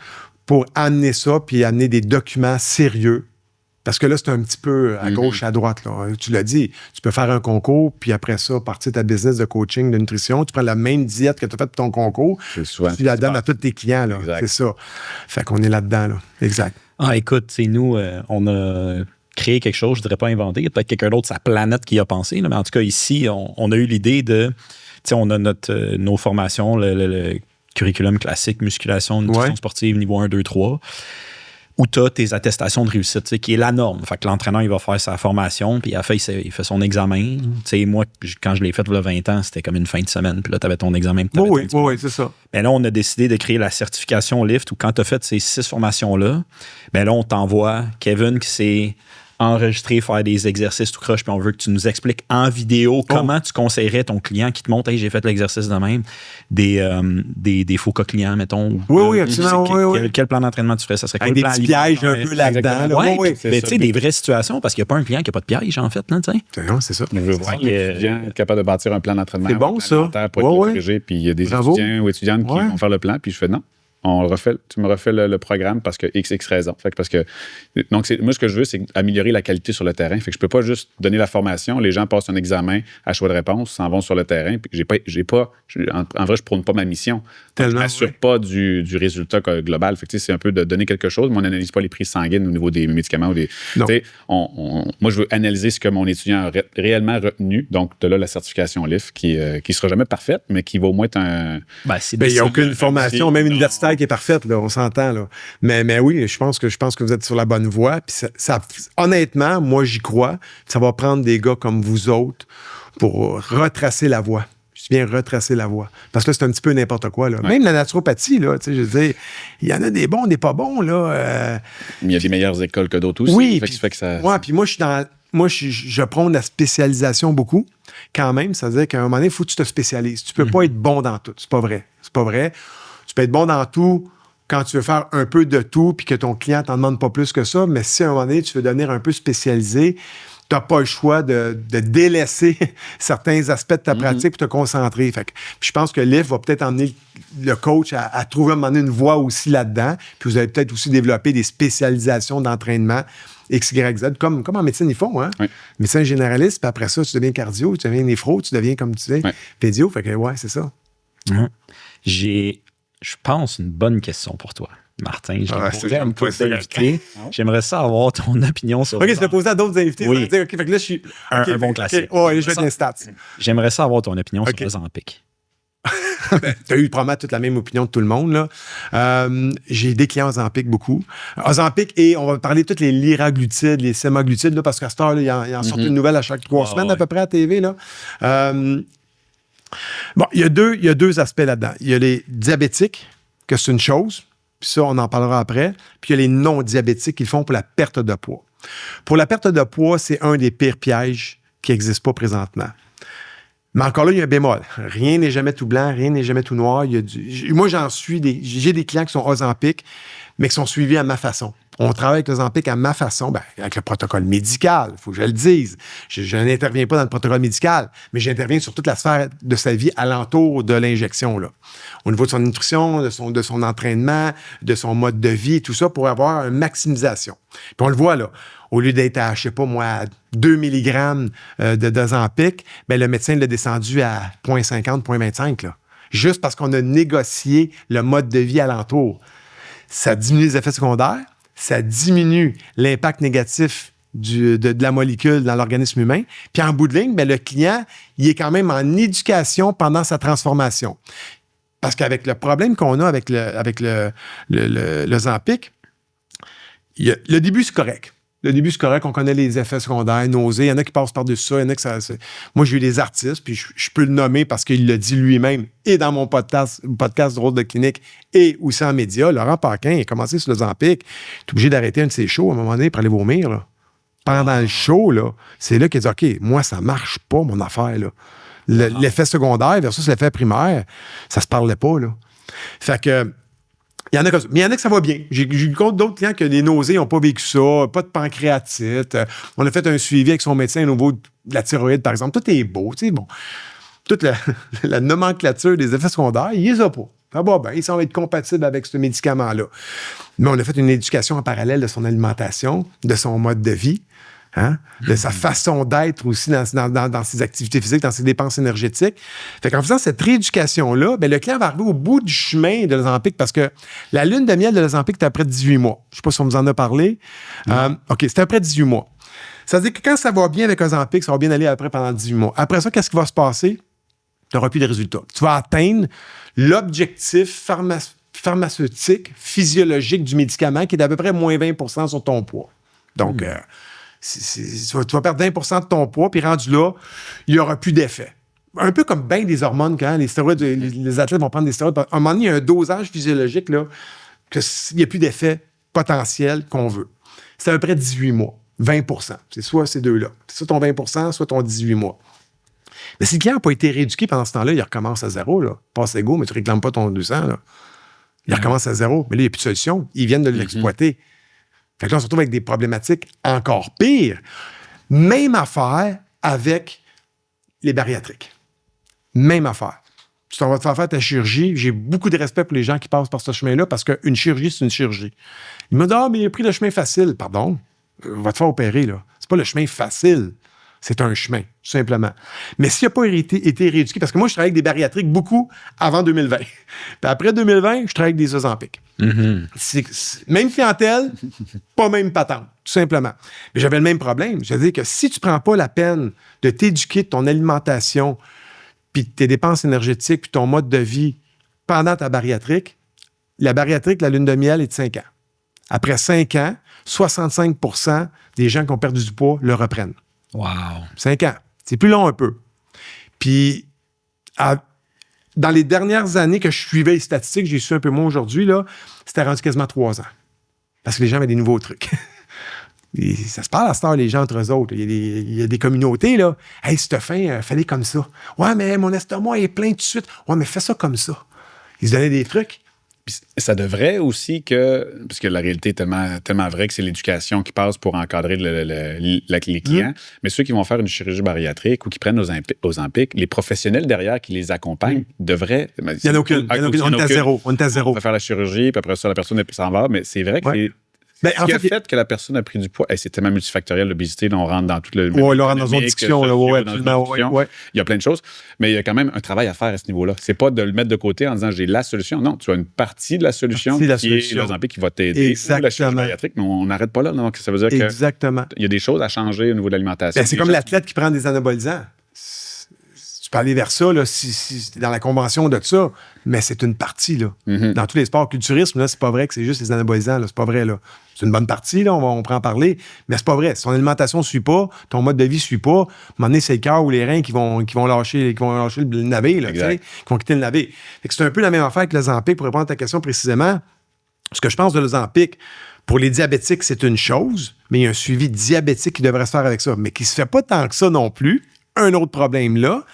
pour amener ça, puis amener des documents sérieux. Parce que là, c'est un petit peu à gauche, à droite. Là. Tu l'as dit, tu peux faire un concours, puis après ça, partir de ta business de coaching, de nutrition. Tu prends la même diète que tu as faite pour ton concours, tu la donnes à tous tes clients. Là. C'est ça. Fait qu'on est là-dedans. Là. Exact. Écoute, nous, on a créé quelque chose, je ne dirais pas inventé. Il y a peut-être quelqu'un d'autre sur la planète qui y a pensé. Là, mais en tout cas, ici, on a eu l'idée de... on a nos formations, le curriculum classique, musculation, nutrition sportive, niveau 1, 2, 3, où tu as tes attestations de réussite, qui est la norme. Fait que l'entraîneur, il va faire sa formation, puis après, il fait son examen. Moi, quand je l'ai fait il y a 20 ans, c'était comme une fin de semaine, puis là, tu avais ton examen. Oui, c'est ça. Mais là, on a décidé de créer la certification LIFT, où quand tu as fait ces 6 formations-là, là, on t'envoie Kevin qui s'est enregistrer, faire des exercices tout croche, puis on veut que tu nous expliques en vidéo comment tu conseillerais ton client qui te montre, hey, j'ai fait l'exercice de même, des faux cas clients, mettons. Oui, absolument. Quel plan d'entraînement tu ferais? Ça serait avec des petits pièges un peu là-dedans. Oui, mais tu sais, des vraies situations, parce qu'il n'y a pas un client qui n'a pas de piège, en fait. Là, non, c'est ça. Je veux voir l'étudiant être capable de bâtir un plan d'entraînement. C'est bon, ça. Pour être corrigé, puis il y a des étudiants ou étudiantes qui vont faire le plan, puis je fais non. Tu me refais le programme parce que XX raison. Donc, moi, ce que je veux, c'est améliorer la qualité sur le terrain. Fait que je peux pas juste donner la formation, les gens passent un examen à choix de réponse, s'en vont sur le terrain, puis en vrai, je prône pas ma mission. Donc, je m'assure pas du résultat global. Fait que, c'est un peu de donner quelque chose, mais on n'analyse pas les prises sanguines au niveau des médicaments. Moi, je veux analyser ce que mon étudiant a réellement retenu. Donc, de là, la certification LIF qui sera jamais parfaite, mais qui va au moins être un... il n'y a aucune formation, même universitaire, qui est parfaite, là, on s'entend. Là. Mais oui, je pense que vous êtes sur la bonne voie. Puis honnêtement, moi, j'y crois. Ça va prendre des gars comme vous autres pour retracer la voie. Je dis bien retracer la voie. Parce que là, c'est un petit peu n'importe quoi. Là. Ouais. Même la naturopathie, là, je veux dire, il y en a des bons, des pas bons. Là, Il y a des meilleures écoles que d'autres aussi. Oui. Puis moi, je prône la spécialisation beaucoup. Quand même, ça veut dire qu'à un moment donné, il faut que tu te spécialises. Tu peux pas être bon dans tout. C'est pas vrai. Tu peux être bon dans tout quand tu veux faire un peu de tout puis que ton client t'en demande pas plus que ça, mais si à un moment donné, tu veux devenir un peu spécialisé, tu n'as pas le choix de délaisser certains aspects de ta pratique pour te concentrer. Fait que, je pense que l'IF va peut-être emmener le coach à trouver à un moment donné une voie aussi là-dedans. Puis vous allez peut-être aussi développer des spécialisations d'entraînement X, Y, Z, comme en médecine, ils font. Hein? Oui. Médecin généraliste, puis après ça, tu deviens cardio, tu deviens néphro, tu deviens, comme tu dis, pédio. Fait que, c'est ça. J'ai, je pense, une bonne question pour toi, Martin. J'aimerais ça avoir ton opinion sur ça. OK, je vais poser à d'autres invités. Oui. Dire, OK, fait que là, je suis... un bon classique. Okay. Je vais te stats. J'aimerais ça avoir ton opinion sur Ozempic. Tu as eu probablement toute la même opinion de tout le monde. Là. J'ai des clients Ozempic beaucoup. Ozempic, et on va parler de toutes les liraglutides, les sémaglutides, là, parce qu'à cette heure, il en sort une nouvelle à chaque 3 semaines à peu près à TV. Là. Bon, il y a deux aspects là-dedans. Il y a les diabétiques, que c'est une chose, puis ça, on en parlera après. Puis il y a les non-diabétiques qu'ils font pour la perte de poids. Pour la perte de poids, c'est un des pires pièges qui n'existe pas présentement. Mais encore là, il y a un bémol. Rien n'est jamais tout blanc, rien n'est jamais tout noir. Moi, j'ai des clients qui sont Ozempic, mais qui sont suivis à ma façon. On travaille avec l'Ozempic à ma façon, avec le protocole médical, il faut que je le dise. Je n'interviens pas dans le protocole médical, mais j'interviens sur toute la sphère de sa vie alentour de l'injection. Là. Au niveau de son nutrition, de son entraînement, de son mode de vie, tout ça, pour avoir une maximisation. Puis on le voit, là. Au lieu d'être à, 2 mg d'Ozempic, le médecin l'a descendu à 0,50, 0,25, là. Juste parce qu'on a négocié le mode de vie alentour. Ça diminue les effets secondaires, ça diminue l'impact négatif de la molécule dans l'organisme humain. Puis en bout de ligne, le client, il est quand même en éducation pendant sa transformation. Parce qu'avec le problème qu'on a avec l'Ozempic, le début, c'est correct. Le début, c'est correct. On connaît les effets secondaires, nausées. Il y en a qui passent par-dessus ça. Il y en a que Moi, j'ai eu des artistes, puis je peux le nommer parce qu'il l'a dit lui-même, et dans mon podcast Drôle de clinique, et aussi en médias. Laurent Paquin, il a commencé sur l'Ozempic. Il est obligé d'arrêter un de ses shows à un moment donné pour aller vomir. Là. Pendant le show, là, c'est là qu'il a dit, OK, moi, ça marche pas, mon affaire. Là. L'effet secondaire versus l'effet primaire, ça se parlait pas. Là. Fait que... Il y en a comme ça. Mais il y en a que ça va bien. J'ai eu compte d'autres clients que les nausées n'ont pas vécu ça, pas de pancréatite. On a fait un suivi avec son médecin au niveau de la thyroïde, par exemple. Tout est beau. Bon. Toute la nomenclature des effets secondaires, il les a pas. Ça va bien. Il semble être compatible avec ce médicament-là. Mais on a fait une éducation en parallèle de son alimentation, de son mode de vie. Hein? De sa façon d'être aussi dans ses activités physiques, dans ses dépenses énergétiques. Fait qu'en faisant cette rééducation-là, le client va arriver au bout du chemin de l'Ozempic parce que la lune de miel de l'Ozempic, c'était après 18 mois. Je ne sais pas si on vous en a parlé. OK, c'était après 18 mois. Ça veut dire que quand ça va bien avec Ozempic, ça va bien aller après pendant 18 mois. Après ça, qu'est-ce qui va se passer? Tu n'auras plus de résultats. Tu vas atteindre l'objectif pharmaceutique, physiologique du médicament qui est d'à peu près moins 20% sur ton poids. Donc, tu vas perdre 20% de ton poids, puis rendu là, il n'y aura plus d'effet. Un peu comme bien des hormones, quand les stéroïdes, les athlètes vont prendre des stéroïdes. À un moment donné, il y a un dosage physiologique, là, qu'il n'y a plus d'effet potentiel qu'on veut. C'est à peu près 18 mois. 20%. C'est soit ces deux-là. C'est soit ton 20%, soit ton 18 mois. Mais si le client n'a pas été rééduqué pendant ce temps-là, il recommence à zéro. Là. Passe égaux, mais tu ne réclames pas ton 200. Là. Il recommence à zéro. Mais là, il n'y a plus de solution. Ils viennent de l'exploiter. Fait que là, on se retrouve avec des problématiques encore pires. Même affaire avec les bariatriques. Même affaire. Tu t'en vas te faire ta chirurgie. J'ai beaucoup de respect pour les gens qui passent par ce chemin-là parce qu'une chirurgie, c'est une chirurgie. Il m'a dit « Ah, mais il a pris le chemin facile. » Pardon? On va te faire opérer, là. C'est pas le chemin facile. C'est un chemin, tout simplement. Mais s'il n'a pas été rééduqué, parce que moi, je travaille avec des bariatriques beaucoup avant 2020. Puis après 2020, je travaille avec des Ozempic. C'est même clientèle, pas même patente, tout simplement. Mais j'avais le même problème. Je veux dire que si tu ne prends pas la peine de t'éduquer de ton alimentation, puis tes dépenses énergétiques, puis ton mode de vie pendant ta bariatrique, la bariatrique, la lune de miel est de 5 ans. Après 5 ans, 65% des gens qui ont perdu du poids le reprennent. Wow. 5 ans. C'est plus long un peu. Puis, dans les dernières années que je suivais les statistiques, j'ai su un peu moins aujourd'hui, là, c'était rendu quasiment 3 ans. Parce que les gens avaient des nouveaux trucs. Et ça se parle à cette heure, les gens entre eux autres. Il y a des communautés, là. « Hey, si t'as faim, fallait comme ça. »« Ouais, mais mon estomac est plein tout de suite. »« Ouais, mais fais ça comme ça. » Ils se donnaient des trucs. Puis ça devrait aussi parce que la réalité est tellement vraie que c'est l'éducation qui passe pour encadrer les clients, mais ceux qui vont faire une chirurgie bariatrique ou qui prennent Ozempic, les professionnels derrière qui les accompagnent devraient... Il n'y en a aucune. On est à zéro. On va faire la chirurgie, puis après ça, la personne s'en va, mais c'est vrai que ce qui a fait que la personne a pris du poids, c'est tellement multifactoriel, l'obésité, là, on rentre dans tout le... Oui, là, on rentre dans une discussion. Il y a plein de choses, mais il y a quand même un travail à faire à ce niveau-là. C'est pas de le mettre de côté en disant j'ai la solution. Non, tu as une partie de la solution qui est l'Ozempic qui va t'aider. Exactement. Ou la chirurgie bariatrique, mais on n'arrête pas là. Donc, ça veut dire qu'il y a des choses à changer au niveau de l'alimentation. C'est comme l'athlète qui prend des anabolisants. Tu peux aller vers ça, là, si tu es dans la convention de ça, mais c'est une partie, là. Dans tous les sports, culturisme, là, c'est pas vrai que c'est juste les anabolisants, là, c'est pas vrai, là. C'est une bonne partie, là, on pourra en parler, mais c'est pas vrai. Si ton alimentation ne suit pas, ton mode de vie ne suit pas, à un moment donné, c'est le cœur ou les reins qui vont lâcher le navet, là, qui vont quitter le navet. Fait que c'est un peu la même affaire que l'Ozempic, pour répondre à ta question précisément. Ce que je pense de l'Ozempic, pour les diabétiques, c'est une chose, mais il y a un suivi diabétique qui devrait se faire avec ça, mais qui se fait pas tant que ça non plus. Un autre problème là.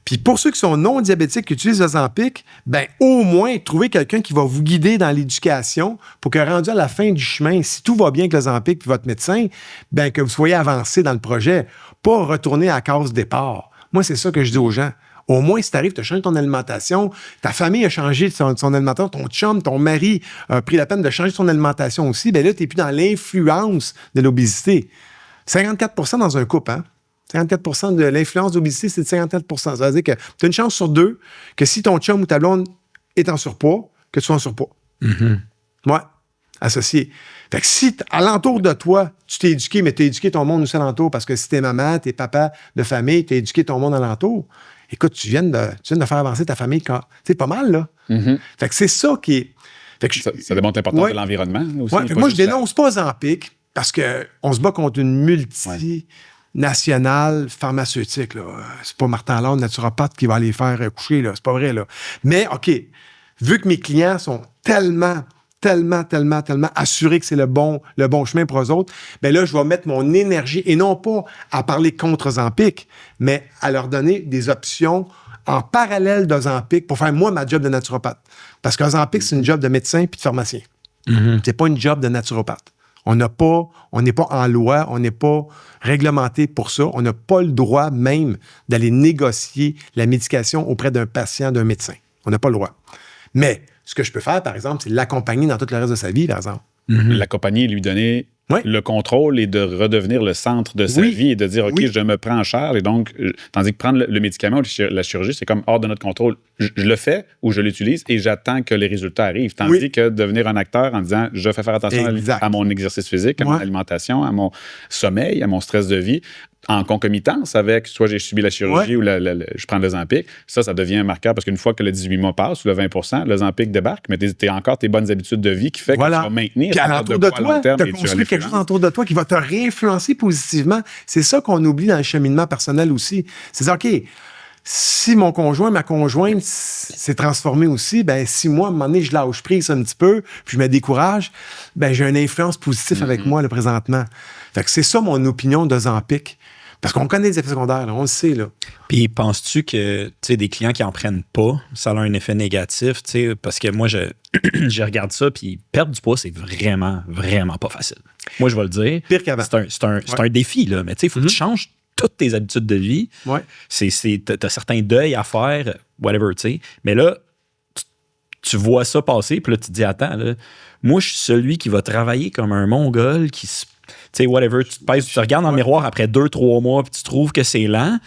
Puis pour ceux qui sont non diabétiques, qui utilisent l'Ozempic, ben au moins trouver quelqu'un qui va vous guider dans l'éducation pour que rendu à la fin du chemin, si tout va bien avec l'Ozempic puis votre médecin, ben que vous soyez avancé dans le projet, pas retourner à la case départ. Moi, c'est ça que je dis aux gens. Au moins, si tu arrives, tu as changé ton alimentation, ta famille a changé son alimentation, ton chum, ton mari a pris la peine de changer son alimentation aussi, ben là, tu n'es plus dans l'influence de l'obésité. 54% dans un couple, hein? 54% de l'influence d'obésité, c'est de 54%. Ça veut dire que tu as une chance sur 2 que si ton chum ou ta blonde est en surpoids, que tu sois en surpoids. Ouais, associé. Fait que si, alentour de toi, tu t'es éduqué, mais tu as éduqué ton monde aussi alentour, parce que si t'es maman, t'es papa de famille, tu as éduqué ton monde alentour, écoute, tu viens de faire avancer ta famille. C'est pas mal, là. Fait que c'est ça qui est... Fait que ça démontre l'importance de l'environnement aussi. Ouais, moi, je dénonce pas Ozempic, parce qu'on se bat contre une multinationale pharmaceutique. Là. C'est pas Martin Lande, naturopathe, qui va aller faire coucher. Là. C'est pas vrai. Là. Mais, OK, vu que mes clients sont tellement assurés que c'est le bon chemin pour eux autres, bien là, je vais mettre mon énergie, et non pas à parler contre Ozempic, mais à leur donner des options en parallèle d'Ozempic pour faire, moi, ma job de naturopathe. Parce qu'Ozempic, c'est une job de médecin puis de pharmacien. C'est pas une job de naturopathe. On n'est pas en loi, on n'est pas réglementé pour ça. On n'a pas le droit même d'aller négocier la médication auprès d'un patient, d'un médecin. On n'a pas le droit. Mais ce que je peux faire, par exemple, c'est l'accompagner dans tout le reste de sa vie, par exemple. L'accompagner et lui donner le contrôle et de redevenir le centre de sa vie et de dire, OK, je me prends en charge. Et donc, tandis que prendre le médicament ou la chirurgie, c'est comme hors de notre contrôle. Je le fais ou je l'utilise et j'attends que les résultats arrivent. Tandis que devenir un acteur en disant, je fais faire attention à mon exercice physique, à mon alimentation, à mon sommeil, à mon stress de vie, en concomitance avec soit j'ai subi la chirurgie ou je prends l'Ozempic, ça devient un marqueur parce qu'une fois que le 18 mois passe ou le 20%, l'Ozempic débarque, mais tu as encore tes bonnes habitudes de vie qui fait que tu vas maintenir. Puis alentour de toi, tu as construit quelque chose autour de toi qui va te réinfluencer positivement. C'est ça qu'on oublie dans le cheminement personnel aussi. C'est OK, si mon conjoint, ma conjointe s'est transformé aussi, ben si moi, à un moment donné, je lâche prise un petit peu, puis je me décourage, ben j'ai une influence positive avec moi, là, présentement. Fait que c'est ça mon opinion d'Ozempic. Parce qu'on connaît les effets secondaires, là, on le sait. Là. Puis penses-tu que des clients qui en prennent pas, ça a un effet négatif? Parce que moi, je regarde ça, puis perdre du poids, c'est vraiment, vraiment pas facile. Moi, je vais le dire. Pire qu'avant. C'est un défi, là. Mais il faut que tu changes toutes tes habitudes de vie. Ouais. T'as certains deuils à faire, whatever, tu sais. Mais là, tu vois ça passer, puis là, tu te dis, attends, là, moi, je suis celui qui va travailler comme un mongol, qui se tu sais, whatever, tu te pèses, tu regardes dans le miroir après 2-3 mois, puis tu trouves que c'est lent.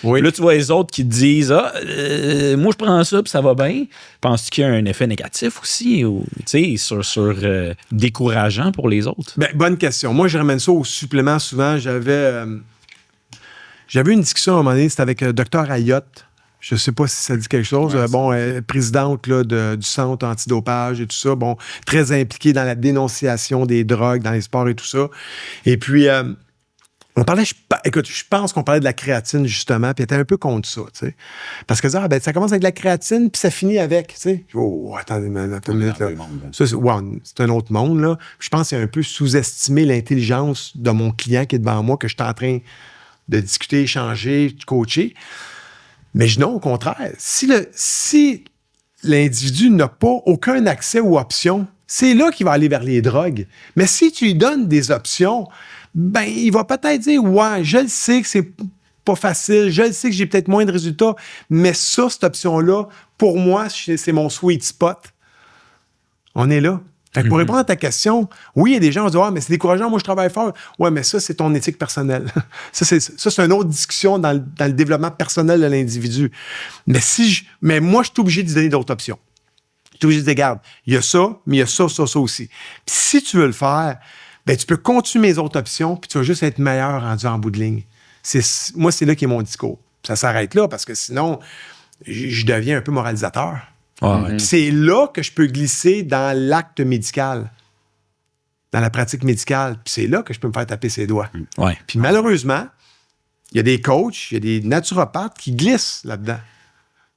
Oui. Puis là, tu vois les autres qui te disent moi, je prends ça, puis ça va bien. Penses-tu qu'il y a un effet négatif aussi, ou, sur décourageant pour les autres? Ben, bonne question. Moi, je ramène ça au supplément souvent. J'avais une discussion à un moment donné, c'était avec Dr. Ayotte. Je ne sais pas si ça dit quelque chose. Ouais, présidente là, du centre antidopage et tout ça. Bon, très impliquée dans la dénonciation des drogues dans les sports et tout ça. Et puis, on parlait, je pense qu'on parlait de la créatine, justement, puis elle était un peu contre ça, tu sais. Parce que ça commence avec de la créatine, puis ça finit avec, tu sais. Oh, attendez une minute, là. Ça, c'est un autre monde, là. Je pense qu'il y a un peu sous-estimé l'intelligence de mon client qui est devant moi, que je suis en train de discuter, échanger, coacher. Mais non, au contraire, si l'individu n'a pas aucun accès aux options, c'est là qu'il va aller vers les drogues. Mais si tu lui donnes des options, ben il va peut-être dire « Ouais, je le sais que c'est pas facile, je le sais que j'ai peut-être moins de résultats, mais ça, cette option-là, pour moi, c'est mon sweet spot. » On est là. Fait que pour répondre à ta question, oui, il y a des gens qui vont dire « Ah, mais c'est décourageant, moi je travaille fort. » Ouais, mais ça, c'est ton éthique personnelle. ça, c'est une autre discussion dans le développement personnel de l'individu. Mais moi, je suis obligé de lui donner d'autres options. Je suis obligé de dire, regarde, il y a ça, mais il y a ça aussi. Puis si tu veux le faire, ben tu peux continuer mes autres options, puis tu vas juste être meilleur rendu en bout de ligne. Moi, c'est là qu'est mon discours. Ça s'arrête là, parce que sinon, je deviens un peu moralisateur. C'est là que je peux glisser dans l'acte médical, dans la pratique médicale. Puis c'est là que je peux me faire taper ses doigts. Ouais. Puis malheureusement, il y a des coachs, il y a des naturopathes qui glissent là-dedans.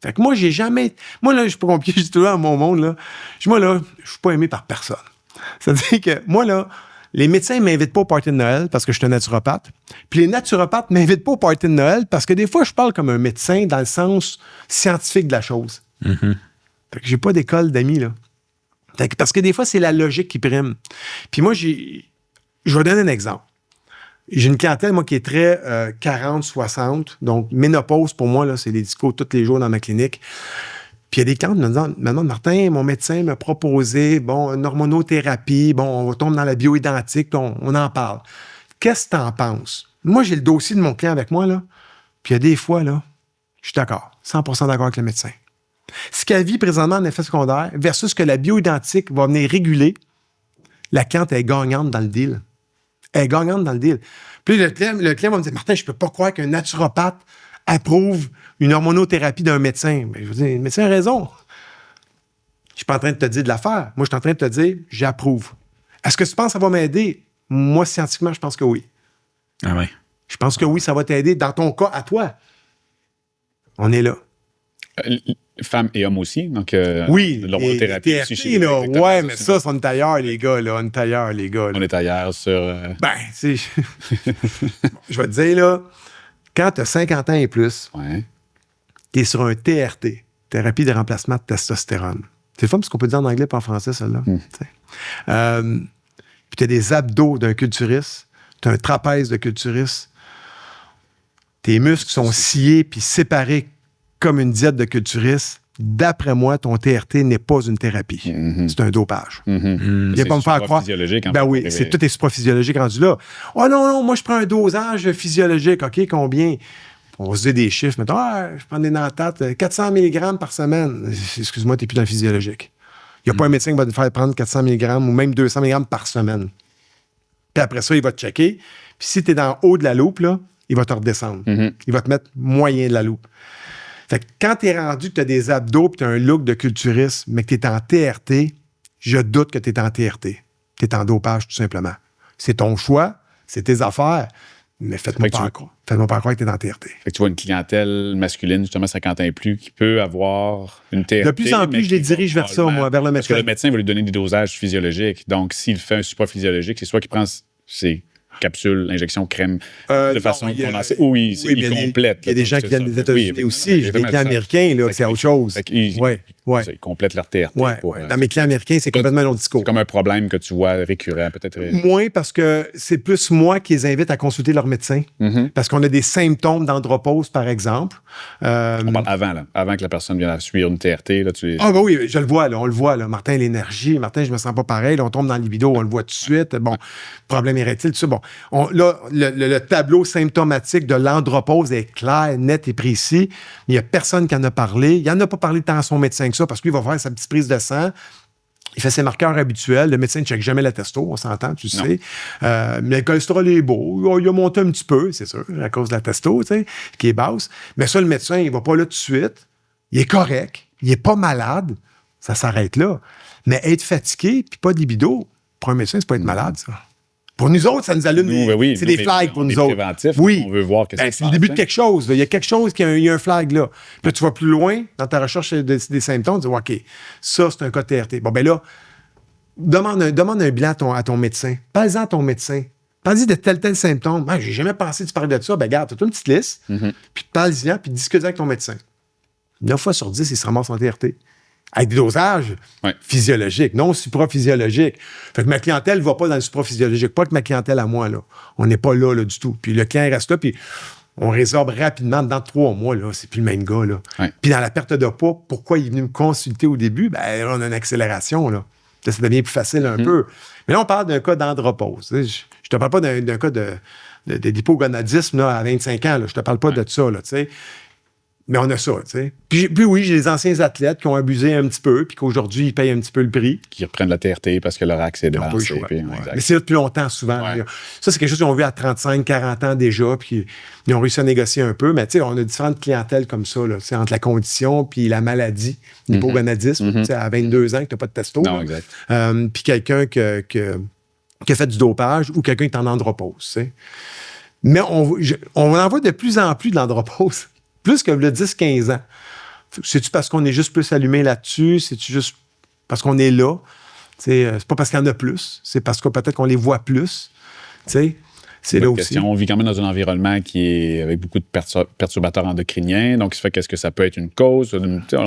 Fait que moi, j'ai jamais... Moi, là, je suis pas compliqué, je suis toujours dans mon monde, là. Moi, là, je suis pas aimé par personne. C'est-à-dire que moi, là, les médecins ne m'invitent pas au party de Noël parce que je suis un naturopathe. Puis les naturopathes ne m'invitent pas au party de Noël parce que des fois, je parle comme un médecin dans le sens scientifique de la chose. Fait que j'ai pas d'école d'amis, là. Parce que des fois, c'est la logique qui prime. Puis moi, je vais donner un exemple. J'ai une clientèle, moi, qui est très 40-60. Donc, ménopause, pour moi, là, c'est les discours tous les jours dans ma clinique. Puis il y a des clientes qui me demandent, Martin, mon médecin m'a proposé, une hormonothérapie, on tombe dans la bioidentique, on en parle. Qu'est-ce que tu en penses? Moi, j'ai le dossier de mon client avec moi, là. Puis il y a des fois, là, je suis d'accord, 100% d'accord avec le médecin. Ce qu'elle vit présentement en effet secondaire versus ce que la bioidentique va venir réguler, la cliente est gagnante dans le deal. Elle est gagnante dans le deal. Puis le client va me dire, Martin, je peux pas croire qu'un naturopathe approuve une hormonothérapie d'un médecin. Mais je veux dire, le médecin a raison. Je suis pas en train de te dire de la faire. Moi, je suis en train de te dire, j'approuve. Est-ce que tu penses que ça va m'aider? Moi, scientifiquement, je pense que oui. Ah ouais. Je pense que oui, ça va t'aider dans ton cas à toi. On est là. Femmes et hommes aussi, donc oui, l'hormonothérapie aussi chez là. Ouais, mais ça, on est ailleurs, les gars, là. On est ailleurs, les gars. Là. On est ailleurs sur... Ben, tu sais... Je vais te dire, là, quand tu as 50 ans et plus, tu es sur un TRT, thérapie de remplacement de testostérone. C'est le fun, parce qu'on peut dire en anglais pas en français, celle-là. Puis tu as des abdos d'un culturiste, tu as un trapèze de culturiste, tes muscles sont sciés puis séparés comme une diète de culturiste. D'après moi, ton TRT n'est pas une thérapie. C'est un dopage. Il va pas me faire croire. Ben oui, tout est supraphysiologique rendu là. Oh non, moi je prends un dosage physiologique. OK, combien? On se dit des chiffres. Mettons, je prends des nantates, 400 mg par semaine. Excuse-moi, tu n'es plus dans le physiologique. Il n'y a pas un médecin qui va te faire prendre 400 mg ou même 200 mg par semaine. Puis après ça, il va te checker. Puis si tu es dans le haut de la loupe, là, il va te redescendre. Il va te mettre moyen de la loupe. Fait que quand tu es rendu que tu as des abdos et tu as un look de culturiste, mais que tu es en TRT, je doute que tu es en TRT. Tu es en dopage, tout simplement. C'est ton choix, c'est tes affaires, mais faites-moi pas croire que tu es en TRT. Fait que tu vois une clientèle masculine, justement 50 ans et plus, qui peut avoir une TRT. De plus en plus, je les dirige vers ça, moi, vers le médecin. Parce que le médecin va lui donner des dosages physiologiques. Donc, s'il fait un supraphysiologique, c'est soit qu'il prend... capsule, injection, crème, de façon non, condensée. Oui, il complète. Il y a des gens qui viennent des États-Unis aussi. J'ai des clients américains, là, c'est autre chose. Ils complètent leur TRT. Dans mes clients américains, c'est complètement un autre discours. C'est comme un problème que tu vois récurrent, peut-être. Moins parce que c'est plus moi qui les invite à consulter leur médecin. Parce qu'on a des symptômes d'andropause, par exemple. On parle avant que la personne vienne suivre une TRT. Là, oui, je le vois, là, on le voit. Là. Martin, l'énergie. Martin, je me sens pas pareil. Là, on tombe dans le libido, on le voit tout de suite. Bon, problème érectile, tout ça. Bon, là, le tableau symptomatique de l'andropause est clair, net et précis. Il n'y a personne qui en a parlé. Il n'en a pas parlé tant à son médecin que ça parce qu'il va faire sa petite prise de sang. Il fait ses marqueurs habituels. Le médecin ne check jamais la testo, on s'entend, tu sais. Mais le cholestérol est beau. Il a monté un petit peu, c'est sûr, à cause de la testo, tu sais, qui est basse. Mais ça, le médecin, il ne va pas là tout de suite. Il est correct. Il n'est pas malade. Ça s'arrête là. Mais être fatigué puis pas de libido, pour un médecin, c'est pas être malade, ça. Pour nous autres, ça nous allume. C'est des flags pour nous autres. Préventif, oui. On veut voir qu'est-ce c'est le début de quelque chose. Il y a quelque chose, il y a un flag là. Puis là, tu vas plus loin dans ta recherche des symptômes. Tu dis, OK, ça, c'est un cas de TRT. Bon, ben là, demande un bilan à ton médecin. Parle-en à ton médecin. Parle-y de tel symptôme. Ben, j'ai jamais pensé que tu parlais de ça. Ben, regarde, tu as une petite liste. Puis parle-y, puis discute avec ton médecin. 9 fois sur 10, il se ramasse en TRT. Avec des dosages physiologiques, non supraphysiologiques. Fait que ma clientèle ne va pas dans le supraphysiologique. Pas que ma clientèle à moi, là. On n'est pas là du tout. Puis le client reste là, puis on résorbe rapidement. Dans 3 mois, là, c'est plus le même gars, là. Puis dans la perte de poids, pourquoi il est venu me consulter au début? Ben, là, on a une accélération, là. Ça devient plus facile un peu. Mais là, on parle d'un cas d'andropause. Je te parle pas d'un cas d'hypogonadisme là, à 25 ans. Là. Je te parle pas de ça, là, tu sais. Mais on a ça, tu sais. Puis oui, j'ai des anciens athlètes qui ont abusé un petit peu, puis qu'aujourd'hui, ils payent un petit peu le prix. Qui reprennent la TRT parce que leur accès est dévancé. Mais c'est depuis longtemps, souvent. Ouais. Ça, c'est quelque chose qu'ils ont vu à 35, 40 ans déjà, puis ils ont réussi à négocier un peu. Mais tu sais, on a différentes clientèles comme ça, là, entre la condition puis la maladie, l'hypogonadisme, à 22 ans que tu n'as pas de testo. Non, exact. Puis quelqu'un qui a fait du dopage ou quelqu'un qui est en andropause, tu sais. Mais on en voit de plus en plus de l'andropause. Plus que le 10-15 ans. C'est-tu parce qu'on est juste plus allumé là-dessus? C'est-tu juste parce qu'on est là? C'est pas parce qu'il y en a plus. C'est parce que peut-être qu'on les voit plus. C'est là aussi. On vit quand même dans un environnement qui est avec beaucoup de perturbateurs endocriniens. Donc, ça fait qu'est-ce que ça peut être une cause? On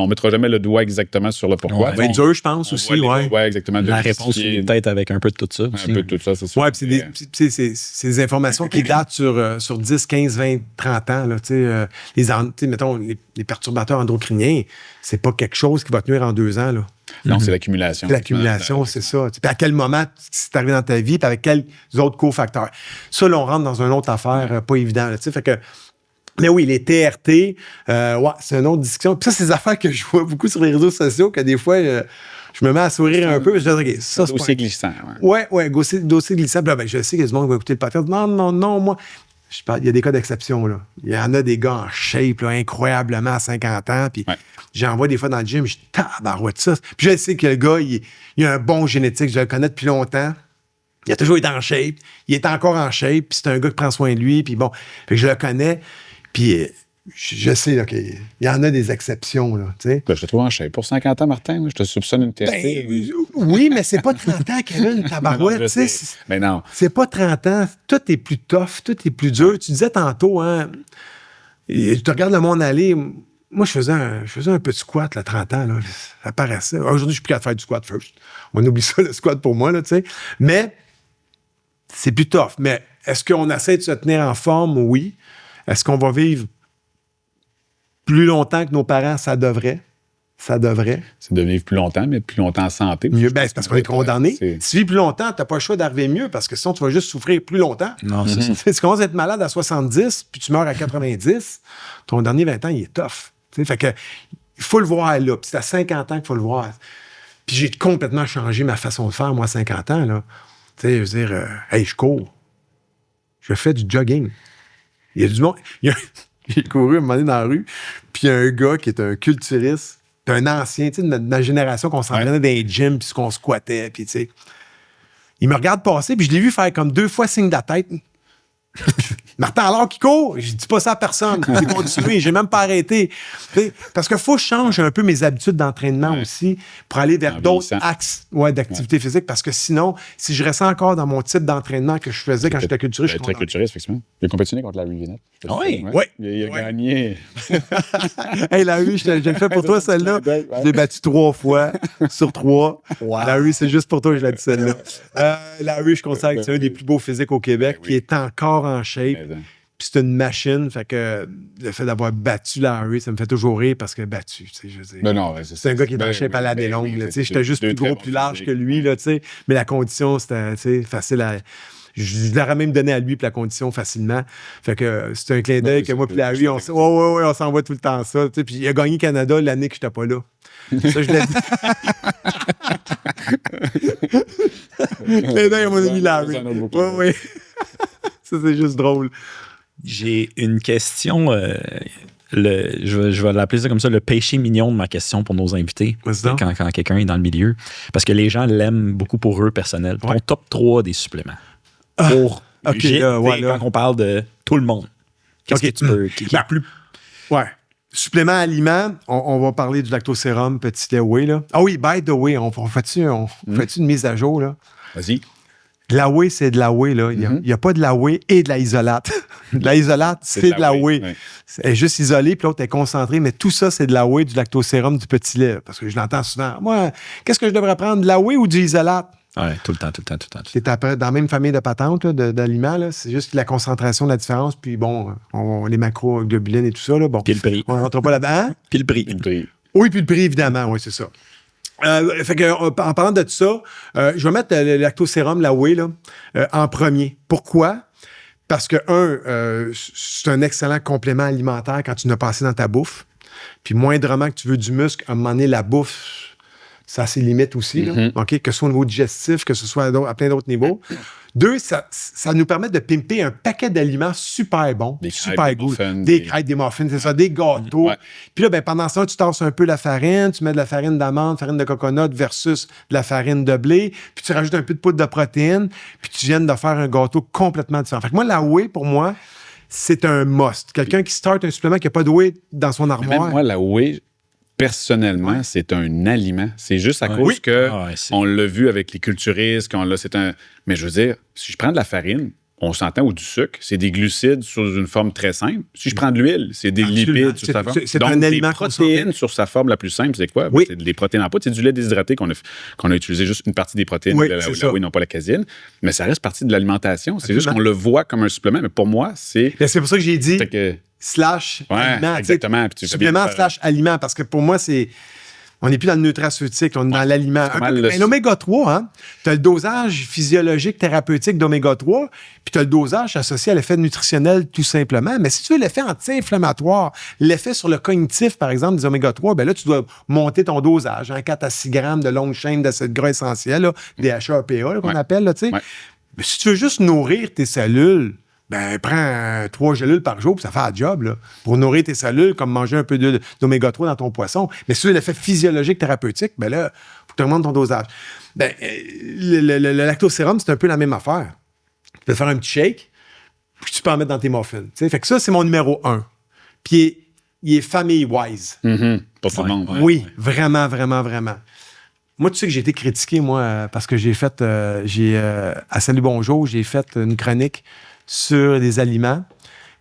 ne mettra jamais le doigt exactement sur le pourquoi. Ça va être dur, je pense, aussi. Oui, exactement. La réponse est peut-être avec un peu de tout ça. Un peu de tout ça, c'est sûr. Oui, puis c'est des informations qui datent sur 10, 15, 20, 30 ans. Là, mettons, les perturbateurs endocriniens, c'est pas quelque chose qui va tenir en 2 ans. Là. Non, c'est l'accumulation. L'accumulation, c'est ça. Puis à quel moment c'est arrivé dans ta vie, puis avec quels autres cofacteurs. Ça, là, on rentre dans une autre affaire pas évident. Là, fait que, mais oui, les TRT, c'est une autre discussion. Puis ça, c'est des affaires que je vois beaucoup sur les réseaux sociaux, que des fois, je me mets à sourire un peu. Je dis, OK, ça, c'est dossier glissant. Oui, dossier glissant. Puis là, ben, je sais qu'il y a du monde qui va écouter le podcast. Non, moi... Il y a des cas d'exception, là. Il y en a des gars en shape, là, incroyablement à 50 ans. Puis j'en vois des fois dans le gym, je dis, tabarouette ça. Puis je sais que le gars, il a un bon génétique. Je le connais depuis longtemps. Il a toujours été en shape. Il est encore en shape. Puis c'est un gars qui prend soin de lui. Puis bon, fait que je le connais. Puis je sais là, qu'il y en a des exceptions. Là, je te trouve en shape. Pour 50 ans, Martin, je te soupçonne une TRT. Oui, mais c'est pas 30 ans, Kevin, tabarouette. Mais non. C'est pas 30 ans. Tout est plus tough, tout est plus dur. Tu disais tantôt, hein, tu te regardes le monde aller. Moi, je faisais un peu de squat, là, 30 ans. Là, ça paraissait. Aujourd'hui, je suis plus capable de faire du squat first. On oublie ça, le squat pour moi, là, tu sais. Mais c'est plus tough. Mais est-ce qu'on essaie de se tenir en forme? Oui. Est-ce qu'on va vivre plus longtemps que nos parents? Ça devrait. C'est de vivre plus longtemps, mais plus longtemps en santé. Mieux, c'est parce qu'on est condamné. Si tu vis plus longtemps, tu n'as pas le choix d'arriver mieux parce que sinon, tu vas juste souffrir plus longtemps. Non, c'est ça. Tu commences à être malade à 70 puis tu meurs à 90, ton dernier 20 ans, il est tough. Fait que, il faut le voir là. Puis c'est à 50 ans qu'il faut le voir. Puis j'ai complètement changé ma façon de faire, moi, à 50 ans. Là. Je veux dire, je cours. Je fais du jogging. Il y a du monde. J'ai couru un moment donné dans la rue, puis il y a un gars qui est un culturiste, un ancien, tu sais, de ma génération, qu'on s'entraînait dans les gyms, puis qu'on squattait, puis tu sais. Il me regarde passer, puis je l'ai vu faire comme 2 fois signe de la tête. Martin, alors qu'il court, je dis pas ça à personne. J'ai continué, j'ai même pas arrêté. T'sais, parce qu'il faut que je change un peu mes habitudes d'entraînement aussi pour aller vers d'autres axes d'activité physique. Parce que sinon, si je restais encore dans mon type d'entraînement que je faisais quand j'étais culturiste, je suis très culturiste, effectivement. Il a compétitionné contre Larry Vinette. Oui. Il a gagné. Hey, Larry, je l'ai fait pour toi, celle-là. Je l'ai battu 3 fois sur 3. Wow. Larry, c'est juste pour toi que je l'ai dit, celle-là. Larry, je considère que c'est un des plus beaux physiques au Québec, qui est encore en shape. Puis c'est une machine, fait que le fait d'avoir battu Larry, ça me fait toujours rire parce que battu, tu sais, je veux dire. C'est un gars qui est en shape à la longue, tu sais, j'étais juste plus gros, plus large que lui, là, tu sais, mais la condition, c'était, tu sais, facile à... Je l'aurais même donné à lui pour la condition facilement. Fait que c'est un clin d'œil que moi puis Larry, on s'envoie tout le temps ça, tu sais, puis il a gagné Canada l'année que j'étais pas là. Ça, je l'ai dit. Clin d'œil à mon ami Larry. Oui. Ça, c'est juste drôle. J'ai une question, je vais l'appeler ça comme ça, le péché mignon de ma question pour nos invités, quand quelqu'un est dans le milieu. Parce que les gens l'aiment beaucoup pour eux personnels. Ton top 3 des suppléments. Pour quand on parle de tout le monde. Qu'est-ce que tu peux... Supplément aliments, on va parler du lactosérum petit lait whey, là. Ah oui, by the way, on fait-tu une mise à jour, là? Vas-y. De la whey, c'est de la whey, là. Il n'y a pas de la whey et de la isolate. De la isolate, c'est de la whey. Ouais. Elle est juste isolée, puis l'autre est concentrée, mais tout ça, c'est de la whey, du lactosérum, du petit lait. Parce que je l'entends souvent. Moi, qu'est-ce que je devrais prendre, de la whey ou du isolate? Oui, tout le temps. C'est dans la même famille de patentes, d'aliments, là. C'est juste la concentration, la différence, puis bon, les macroglobulines et tout ça, là. Bon. Puis le prix. On rentre pas là-dedans. Puis le prix. Oui, puis le prix, évidemment, oui, c'est ça. Fait que, en parlant de tout ça, je vais mettre le lactosérum, la whey, là, en premier. Pourquoi? Parce que, c'est un excellent complément alimentaire quand tu n'as pas assez dans ta bouffe. Puis, moindrement que tu veux du muscle, à un moment donné, la bouffe, ça a ses limites aussi, là, OK? Que ce soit au niveau digestif, que ce soit à plein d'autres niveaux. 2, ça nous permet de pimper un paquet d'aliments super bons, super goût. Des crêpes, des muffins, c'est ça, des gâteaux. Ouais. Puis là, pendant ça, tu tasses un peu la farine, tu mets de la farine d'amande, farine de coconut versus de la farine de blé, puis tu rajoutes un peu de poudre de protéines, puis tu viens de faire un gâteau complètement différent. Fait que moi, la whey, pour moi, c'est un must. Quelqu'un qui start un supplément qui n'a pas de whey dans son armoire. Même moi, la whey... Personnellement, c'est un aliment. C'est juste à cause que on l'a vu avec les culturistes, mais je veux dire, si je prends de la farine, on s'entend, ou du sucre, c'est des glucides sous une forme très simple. Si je prends de l'huile, c'est des lipides sur sa forme. C'est un aliment protéines sur sa forme la plus simple, c'est quoi? C'est des protéines en poudre. C'est du lait déshydraté qu'on a utilisé juste une partie des protéines, non pas la caséine. Mais ça reste partie de l'alimentation. C'est juste qu'on le voit comme un supplément. Mais pour moi, c'est pour ça que j'ai dit... aliment. Exactement. Supplément / aliment, parce que pour moi, on n'est plus dans le nutraceutique, on est dans l'aliment. L'oméga 3, hein, tu as le dosage physiologique, thérapeutique d'oméga 3, puis tu as le dosage associé à l'effet nutritionnel tout simplement. Mais si tu veux l'effet anti-inflammatoire, l'effet sur le cognitif, par exemple, des oméga 3, ben là, tu dois monter ton dosage, 4 à 6 grammes de longue chaîne d'acides gras essentiels, là, DHA, EPA, qu'on appelle. Là, mais si tu veux juste nourrir tes cellules, prends 3 gélules par jour, puis ça fait un job, là, pour nourrir tes cellules, comme manger un peu d'oméga 3 dans ton poisson. Mais si tu veux l'effet physiologique thérapeutique, là, faut que tu augmentes ton dosage. Le lactosérum, c'est un peu la même affaire. Tu peux faire un petit shake, puis tu peux en mettre dans tes muffins. T'sais. Fait que ça, c'est mon numéro 1. Puis il est famille-wise. Pas tout le monde. Oui, vraiment, vraiment, vraiment. Moi, tu sais que j'ai été critiqué, moi, parce que à Salut Bonjour, j'ai fait une chronique sur des aliments,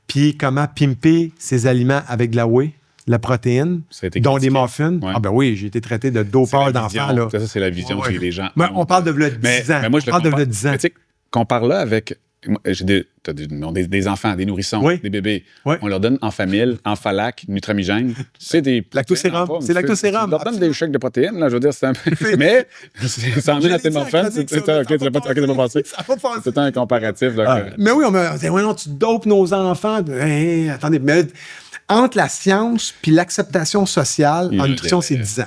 puis comment pimper ces aliments avec de la whey, la protéine, dont des muffins. Ouais. Ah ben oui, j'ai été traité de dopeur d'enfant. Là. Ça, c'est la vision que les gens ont. On parle de 10 ans. Mais moi, je parle de 10 ans. Mais tu sais, compare là avec... J'ai des enfants, des nourrissons, des bébés. Oui. On leur donne en famille, en Falac, Nutramigène. C'est des... Lactosérum. C'est lactosérum. On leur donne des chèques de protéines, là, je veux dire, c'est un peu... Mais ça en vient à tes muffins. OK, tu l'as pas pensé. C'est un comparatif. Là, mais oui, on me dit, non, tu dopes nos enfants. Attendez, mais entre la science puis l'acceptation sociale, en nutrition, c'est 10 ans.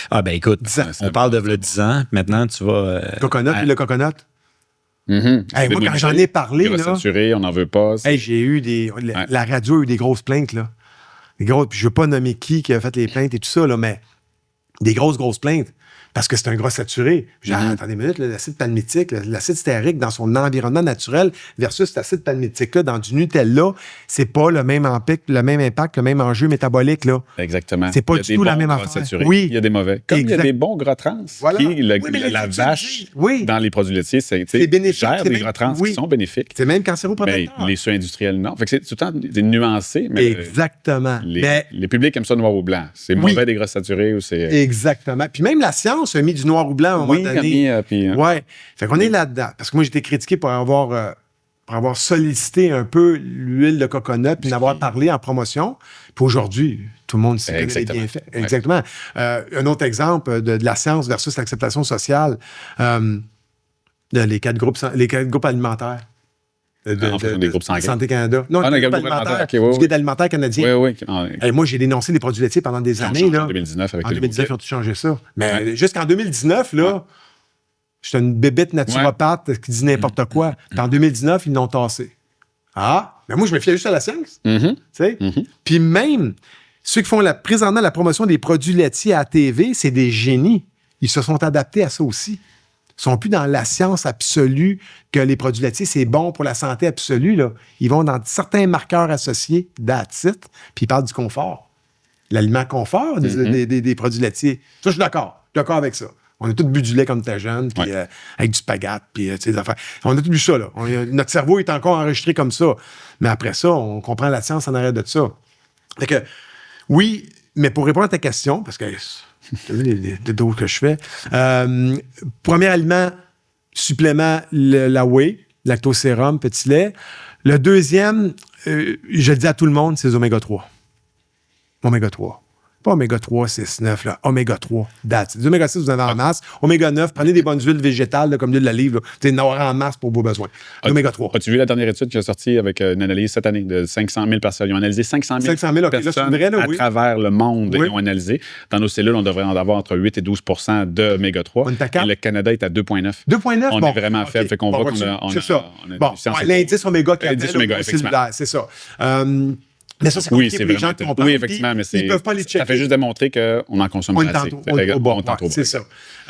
Ah ben écoute, on parle de 10 ans. Maintenant, tu vas... Le coconut. Moi, quand j'en ai parlé, là, saturé, on n'en veut pas. J'ai eu la radio a eu des grosses plaintes, là. Puis je ne veux pas nommer qui a fait les plaintes et tout ça, là, mais des grosses plaintes. Parce que c'est un gras saturé. Attendez une minute, l'acide palmitique, l'acide stéarique dans son environnement naturel versus l'acide palmitique-là dans du Nutella, c'est pas le même impact, le même enjeu métabolique. Là. Exactement. C'est pas du tout la même affaire. Saturés, oui. Il y a des mauvais. Comme il y a des bons gras trans, voilà. qui, la vache dans les produits laitiers, c'est bénéfique. Gère des gras trans qui sont bénéfiques. C'est même cancéroprotecteur. Mais les soins industriels, non. Fait que c'est tout le temps nuancé. Mais exactement. Les publics aiment ça noir ou blanc. C'est mauvais des gras saturés ou c'est... Exactement. Puis même la science a mis du noir ou blanc à un moment donné. Ouais. Fait qu'on est là-dedans. Parce que moi, j'ai été critiqué pour avoir sollicité un peu l'huile de coconut puis d'avoir parlé en promotion. Puis aujourd'hui, tout le monde sait que c'est bien fait. Exactement. Un autre exemple de la science versus l'acceptation sociale, les quatre groupes alimentaires. Des groupes sanguins. Santé Canada. Non, les groupes alimentaires. Du guide alimentaire canadien. Oui. Et moi, j'ai dénoncé les produits laitiers pendant des années. Là. En 2019, en 2019, ils ont tout changé ça. Mais jusqu'en 2019, là, j'étais une bébête naturopathe qui dit n'importe quoi. Puis en 2019, ils l'ont tassé. Mais moi, je me fiais juste à la science. Puis même, ceux qui font présentement la promotion des produits laitiers à la TV, c'est des génies. Ils se sont adaptés à ça aussi. Ils sont plus dans la science absolue que les produits laitiers, c'est bon pour la santé absolue. Là. Ils vont dans certains marqueurs associés, that's it, puis ils parlent du confort. L'aliment confort des produits laitiers. Ça, je suis d'accord. Je suis d'accord avec ça. On a tous bu du lait quand on était jeune, puis avec du spaghette, puis des affaires. On a tous bu ça, là. Notre cerveau est encore enregistré comme ça. Mais après ça, on comprend la science en arrêt de ça. Fait que, oui, mais pour répondre à ta question, parce que tu as vu les doses que je fais, premier aliment, supplément, la whey, lactosérum, petit lait. Le deuxième, je le dis à tout le monde, c'est les oméga 3. Oméga 3. Pas oméga 3, 6, 9, là. Oméga 3, date. Les oméga 6, vous en avez en masse. Oméga 9, prenez des bonnes huiles végétales, là, comme l'huile d'olive. Vous en aurez en masse pour vos besoins. Oméga 3. As-tu vu la dernière étude qui est sortie avec une analyse cette année de 500 000 personnes? Ils ont analysé 500 000 personnes à travers le monde. Ils ont analysé. Dans nos cellules, on devrait en avoir entre 8 et 12 d'oméga 3. Et le Canada est à 2,9. 2,9? On est vraiment faible. Fait qu'on voit qu'on a... C'est ça. Bon, l'indice oméga 4, c'est ça. Mais ça, c'est compliqué pour les gens qui comprennent. Oui, effectivement, mais ils ne peuvent pas les checker. Ça fait juste démontrer qu'on en consomme pas assez. On tente trop. C'est ça.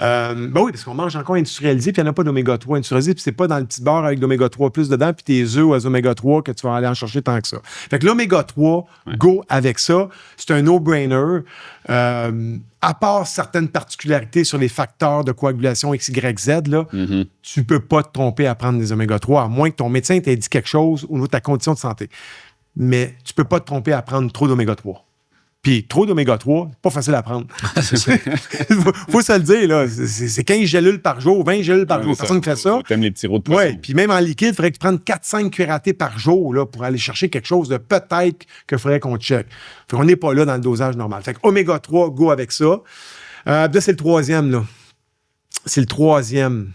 Oui, parce qu'on mange encore industrialisé, puis il n'y en a pas d'oméga 3 industrialisé, puis c'est pas dans le petit bar avec l'oméga 3 plus dedans, puis tes œufs aux oméga 3 que tu vas aller en chercher tant que ça. Fait que l'oméga 3, go avec ça. C'est un no-brainer. À part certaines particularités sur les facteurs de coagulation X, Y, Z, là, tu peux pas te tromper à prendre des oméga 3, à moins que ton médecin t'ait dit quelque chose au niveau de ta condition de santé. Mais tu peux pas te tromper à prendre trop d'oméga 3. Puis trop d'oméga 3, c'est pas facile à prendre. Faut se le dire, là. C'est 15 gélules par jour, 20 gélules par jour. Personne qui fait ça. T'aimes les petits rots de poisson. Oui, puis même en liquide, il faudrait que tu prennes 4-5 cuiratés par jour là, pour aller chercher quelque chose de peut-être qu'il faudrait qu'on check. Fait qu'on n'est pas là dans le dosage normal. Fait que oméga 3, go avec ça. Là, c'est le troisième, là. C'est le troisième.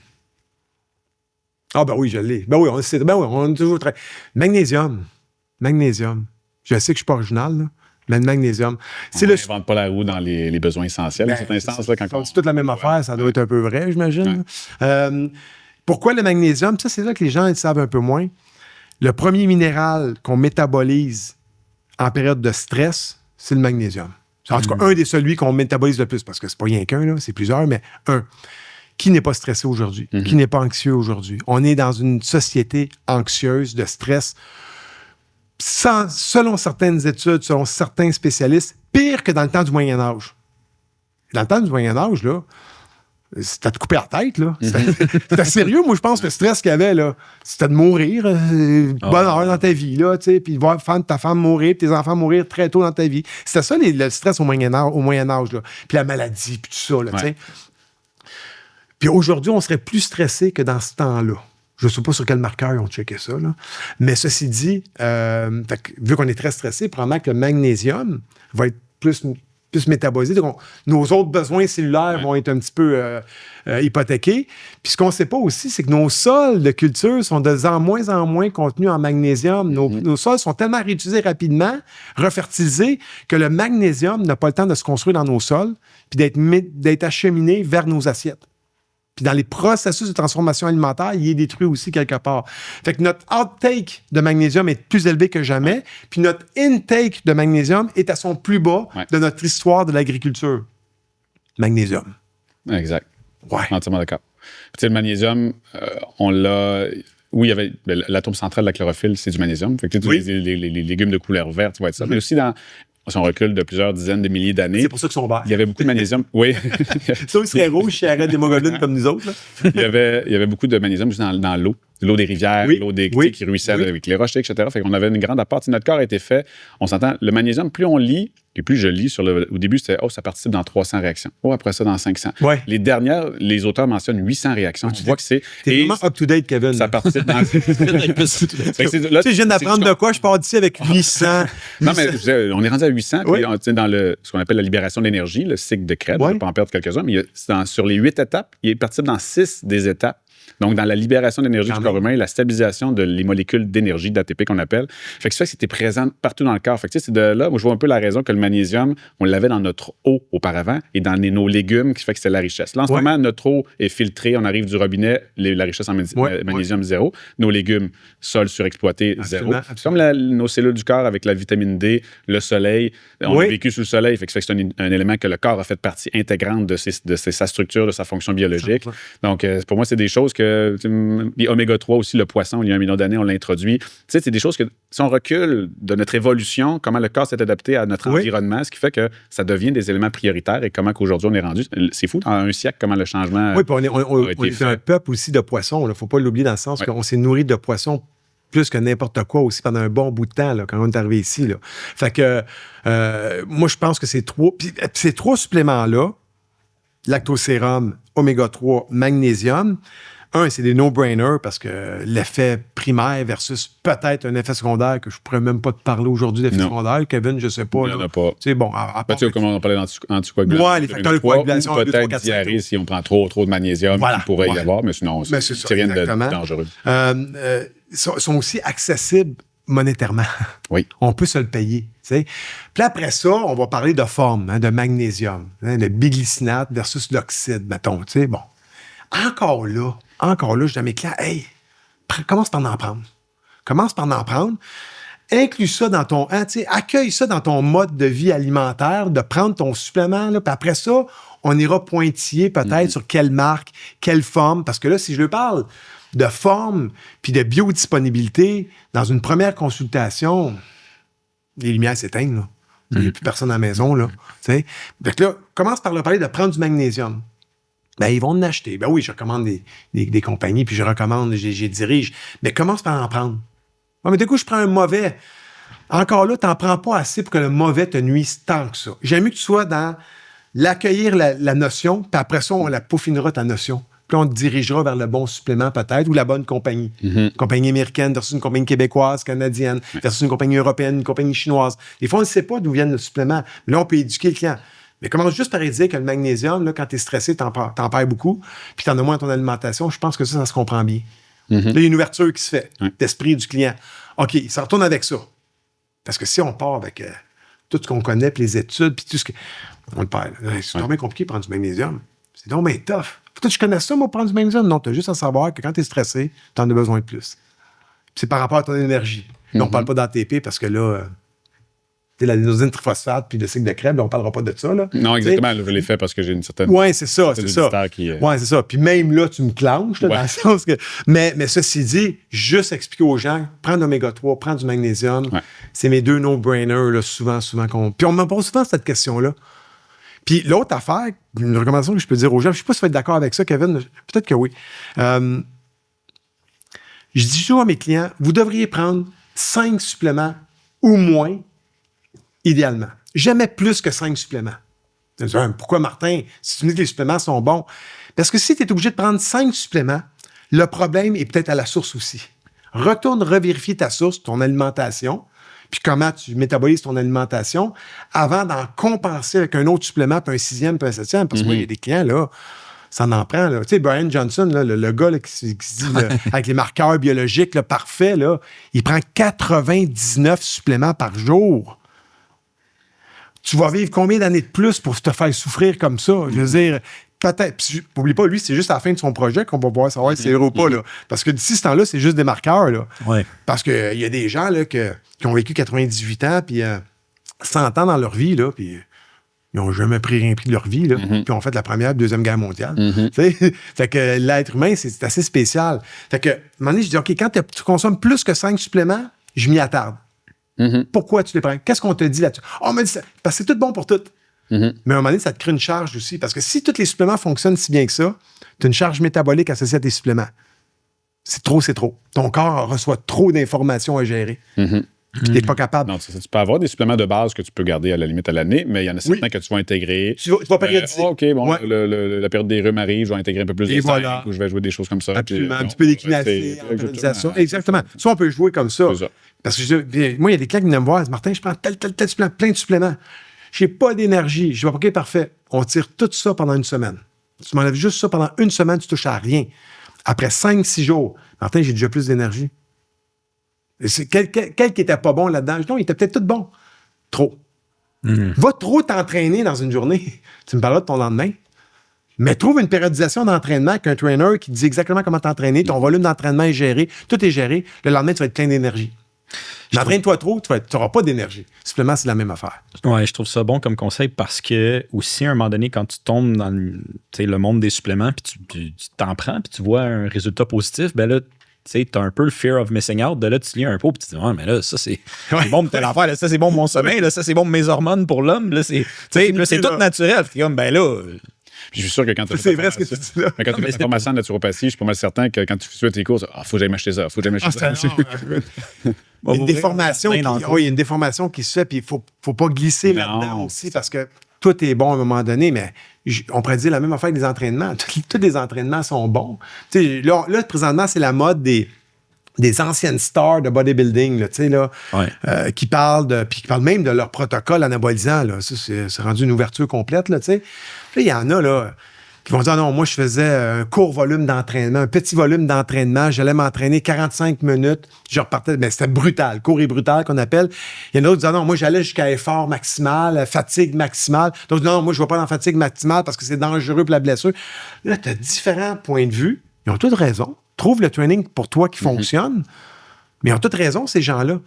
Ah, ben oui, je l'ai. Ben oui, on est toujours très... Magnésium. Je sais que je ne suis pas original, là, mais le magnésium. On n'invente pas la roue dans les besoins essentiels, à cette instance. C'est toute la même affaire, ça doit être un peu vrai, j'imagine. Ouais. Pourquoi le magnésium? Ça, c'est là que les gens ils savent un peu moins. Le premier minéral qu'on métabolise en période de stress, c'est le magnésium. C'est en tout cas un des celui qu'on métabolise le plus, parce que c'est pas rien qu'un, là, c'est plusieurs, mais un. Qui n'est pas stressé aujourd'hui? Qui n'est pas anxieux aujourd'hui? On est dans une société anxieuse, de stress. Selon certaines études, selon certains spécialistes, pire que dans le temps du Moyen-Âge. Dans le temps du Moyen-Âge, là, c'était de couper la tête, là. C'était sérieux, moi, je pense, le stress qu'il y avait, là. C'était de mourir, bonheur dans ta vie, là, tu sais, puis de voir ta femme mourir, puis tes enfants mourir très tôt dans ta vie. C'était ça, le stress au Moyen-Âge, là. Puis la maladie, puis tout ça, là, tu sais. Puis aujourd'hui, on serait plus stressé que dans ce temps-là. Je ne sais pas sur quel marqueur ils ont checké ça, là. Mais ceci dit, vu qu'on est très stressé, probablement que le magnésium va être plus métabolisé. Donc, nos autres besoins cellulaires vont être un petit peu hypothéqués. Puis ce qu'on ne sait pas aussi, c'est que nos sols de culture sont de moins en moins contenus en magnésium. Nos sols sont tellement réutilisés rapidement, refertilisés, que le magnésium n'a pas le temps de se construire dans nos sols puis d'être acheminé vers nos assiettes. Puis dans les processus de transformation alimentaire, il est détruit aussi quelque part. Fait que notre outtake de magnésium est plus élevé que jamais, puis notre intake de magnésium est à son plus bas de notre histoire de l'agriculture. Magnésium. Exact. Ouais. Entièrement d'accord. Tu sais, le magnésium, on l'a... Oui, il y avait l'atome central de la chlorophylle, c'est du magnésium. Fait que tu sais, les légumes de couleur verte, tu vas être ça. Mais aussi, si on recule de plusieurs dizaines de milliers d'années... C'est pour ça qu'ils sont verts. Il y avait beaucoup de magnésium. Oui. Ça, ils seraient rouges si arrêtent d'hémoglobine comme nous autres. Là. il y avait beaucoup de magnésium juste dans l'eau. L'eau des rivières, l'eau des qui ruisselle avec les roches, etc. Fait qu'on avait une grande apport. Notre corps a été fait, on s'entend, le magnésium, plus on lit, et plus je lis, au début, c'était, ça participe dans 300 réactions. Après ça, dans 500. Ouais. Les dernières, les auteurs mentionnent 800 réactions. Tu vois que c'est... T'es vraiment up-to-date, Kevin. Ça participe dans... Tu sais, je viens d'apprendre de quoi? Je pars d'ici avec 800. Non, mais on est rendu à 800. Puis dans ce qu'on appelle la libération de l'énergie, le cycle de Krebs, je ne vais pas en perdre quelques-uns, mais sur les 8 étapes, il participe dans 6 des étapes. Donc, dans la libération d'énergie du corps humain, la stabilisation de les molécules d'énergie, d'ATP qu'on appelle. Fait que ça fait que c'était présent partout dans le corps. Fait que c'est de là, moi, je vois un peu la raison que le magnésium, on l'avait dans notre eau auparavant et dans nos légumes, qui fait que c'est la richesse. Là, en ce moment, notre eau est filtrée, on arrive du robinet, la richesse en magnésium, zéro. Nos légumes, sol surexploité, zéro. Comme nos cellules du corps avec la vitamine D, le soleil. On a vécu sous le soleil, fait que c'est un élément que le corps a fait partie intégrante de sa structure, de sa fonction biologique. Donc, pour moi, c'est des choses que puis oméga 3 aussi, le poisson, il y a 1 million d'années, on l'a introduit. Tu sais, c'est des choses que, si on recule de notre évolution, comment le corps s'est adapté à notre environnement, ce qui fait que ça devient des éléments prioritaires et comment qu'aujourd'hui on est rendu. C'est fou, dans un siècle, comment le changement puis on est un peuple aussi de poissons. Il ne faut pas l'oublier dans le sens qu'on s'est nourri de poissons plus que n'importe quoi aussi pendant un bon bout de temps là, quand on est arrivé ici. Là. Fait que moi, je pense que ces trois suppléments-là, lactosérum, oméga 3, magnésium, c'est des no-brainers parce que l'effet primaire versus peut-être un effet secondaire que je ne pourrais même pas te parler aujourd'hui d'effet secondaire. Kevin, je ne sais pas. Il n'y en a pas. C'est bon. À part comment on parlait d'anticoagulation. Oui, les facteurs de coagulation. Peut-être diarrhée si on prend trop de magnésium, il pourrait y avoir, mais sinon, c'est rien de dangereux. Sont aussi accessibles monétairement. Oui. On peut se le payer. T'sais. Puis après ça, on va parler de forme, de magnésium, le biglycinate versus l'oxyde, mettons. Bon. Encore là, je dis à mes clients, hey, commence par en prendre. Commence par en prendre. Inclus ça dans ton... accueille ça dans ton mode de vie alimentaire, de prendre ton supplément. Là, puis après ça, on ira pointiller peut-être sur quelle marque, quelle forme. Parce que là, si je lui parle de forme puis de biodisponibilité, dans une première consultation, les lumières s'éteignent. Là. Il n'y a plus personne à la maison. Là, donc là, commence par leur parler de prendre du magnésium. Ben, ils vont en acheter. Ben oui, je recommande des compagnies, puis je recommande, je dirige. Mais commence par en prendre. Ouais, mais du coup, je prends un mauvais. Encore là, tu n'en prends pas assez pour que le mauvais te nuise tant que ça. J'aime mieux que tu sois dans l'accueillir la notion, puis après ça, on la peaufinera ta notion. Puis on te dirigera vers le bon supplément peut-être, ou la bonne compagnie. Une compagnie américaine versus une compagnie québécoise, canadienne, versus une compagnie européenne, une compagnie chinoise. Des fois, on ne sait pas d'où viennent le supplément. Mais là, on peut éduquer le client. Mais commence juste par dire que le magnésium, là, quand tu es stressé, t'en perds beaucoup, puis tu en as moins dans ton alimentation. Je pense que ça se comprend bien. Là, il y a une ouverture qui se fait d'esprit du client. OK, ça retourne avec ça. Parce que si on part avec tout ce qu'on connaît, puis les études, puis tout ce que... On le perd. C'est vraiment compliqué de prendre du magnésium. C'est donc bien tough. Peut-être que je connais ça, moi, prendre du magnésium. Non, tu as juste à savoir que quand tu es stressé, tu en as besoin de plus. Puis c'est par rapport à ton énergie. Là, on ne parle pas d'ATP parce que là... l'adénosine triphosphate puis le cycle de Krebs, on ne parlera pas de ça. Là. Non, exactement. Je l'ai fait parce que j'ai une certaine... Oui, c'est ça. Oui, c'est ça. Puis même là, tu me clenches, là, dans le sens que... Mais ceci dit, juste expliquer aux gens, prendre l'oméga 3, prendre du magnésium, c'est mes deux no-brainers, là, souvent qu'on... Puis on me pose souvent cette question-là. Puis l'autre affaire, une recommandation que je peux dire aux gens, je ne sais pas si tu vas être d'accord avec ça, Kevin, peut-être que oui. Je dis toujours à mes clients, vous devriez prendre 5 suppléments ou moins idéalement. Jamais plus que 5 suppléments. Pourquoi, Martin, si tu me dis que les suppléments sont bons? Parce que si tu es obligé de prendre 5 suppléments, le problème est peut-être à la source aussi. Retourne revérifier ta source, ton alimentation, puis comment tu métabolises ton alimentation avant d'en compenser avec un autre supplément, puis un 6e, puis un 7e. Parce que moi, il y a des clients, là, ça en prend. Là. Tu sais, Brian Johnson, là, le gars là, qui se dit là, avec les marqueurs biologiques là, parfaits, là, il prend 99 suppléments par jour. Tu vas vivre combien d'années de plus pour te faire souffrir comme ça? Je veux dire, peut-être. Puis, n'oublie pas, lui, c'est juste à la fin de son projet qu'on va pouvoir savoir si c'est heureux ou pas. Là. Parce que d'ici ce temps-là, c'est juste des marqueurs. Là. Ouais. Parce qu'il y a des gens là, qui ont vécu 98 ans puis 100 ans dans leur vie. Là, puis Ils n'ont jamais pris rien pris de leur vie, là. Puis ils ont fait la Première, Deuxième Guerre mondiale. Tu sais? Fait que l'être humain, c'est assez spécial. Fait que, à un moment donné, je dis, OK, quand tu consommes plus que 5 suppléments, je m'y attarde. Pourquoi tu les prends? Qu'est-ce qu'on te dit là-dessus? Oh, on m'a dit ça. Parce que c'est tout bon pour tout. Mais à un moment donné, ça te crée une charge aussi. Parce que si tous les suppléments fonctionnent si bien que ça, tu as une charge métabolique associée à tes suppléments. C'est trop. Ton corps reçoit trop d'informations à gérer. Tu n'es pas capable. Non, tu peux avoir des suppléments de base que tu peux garder à la limite à l'année, mais il y en a certains que tu vas intégrer. Tu vas périodiser. OK, bon, la période des rhumes arrive, je vais intégrer un peu plus de zinc, ou je vais jouer des choses comme ça. Absolument. Un petit peu d'équinacée, en périodisation. Exactement. Ça, on peut jouer comme ça. Parce que moi, il y a des clients qui viennent me voir, ils disent, Martin, je prends tel supplément, plein de suppléments. Je n'ai pas d'énergie. Je dis, OK, parfait. On tire tout ça pendant une semaine. Tu m'enlèves juste ça pendant une semaine, tu touches à rien. Après 5-6 jours, Martin, j'ai déjà plus d'énergie. Quel qui était pas bon là-dedans? Non, il était peut-être tout bon. Trop. Va trop t'entraîner dans une journée. Tu me parles de ton lendemain. Mais trouve une périodisation d'entraînement avec un trainer qui te dit exactement comment t'entraîner. Ton volume d'entraînement est géré. Tout est géré. Le lendemain, tu vas être plein d'énergie. Entraîne-toi trop, tu n'auras pas d'énergie. Simplement, c'est la même affaire. Ouais, je trouve ça bon comme conseil parce que, aussi, à un moment donné, quand tu tombes dans le monde des suppléments, puis tu t'en prends, puis tu vois un résultat positif, ben là, tu as un peu le fear of missing out. De là, tu lis un peu, puis tu te dis, ouais, mais là, ça, c'est bon pour telle affaire, là, ça, c'est bon pour mon sommeil, là, ça, c'est bon pour mes hormones pour l'homme, là, c'est tout naturel. Puis comme, ben là. Puis je suis sûr que quand tu c'est vrai ce que tu dis là. Mais quand tu fais ta formation en naturopathie, je suis pas mal certain que quand tu fais tes courses, faut que j'aille m'acheter ça, faut que j'aille m'acheter ça. Il y a une déformation qui se fait, puis il faut pas glisser là-dedans aussi, parce que tout est bon à un moment donné, mais on pourrait dire la même affaire avec les entraînements. Tous les entraînements sont bons. Là, présentement, c'est la mode des anciennes stars de bodybuilding, là, qui parlent même de leur protocole anabolisant. Là. Ça, c'est rendu une ouverture complète. Là, il y en a là, qui vont dire, non, moi, je faisais un court volume d'entraînement, un petit volume d'entraînement. J'allais m'entraîner 45 minutes. Je repartais, mais c'était brutal, court et brutal qu'on appelle. Il y en a d'autres qui disent, non, moi, j'allais jusqu'à effort maximal, fatigue maximale. D'autres disent, non, moi, je ne vais pas dans fatigue maximale parce que c'est dangereux pour la blessure. Là, tu as différents points de vue. Ils ont toutes raison. Trouve le training pour toi qui fonctionne. Mais ils ont toutes raison, ces gens-là.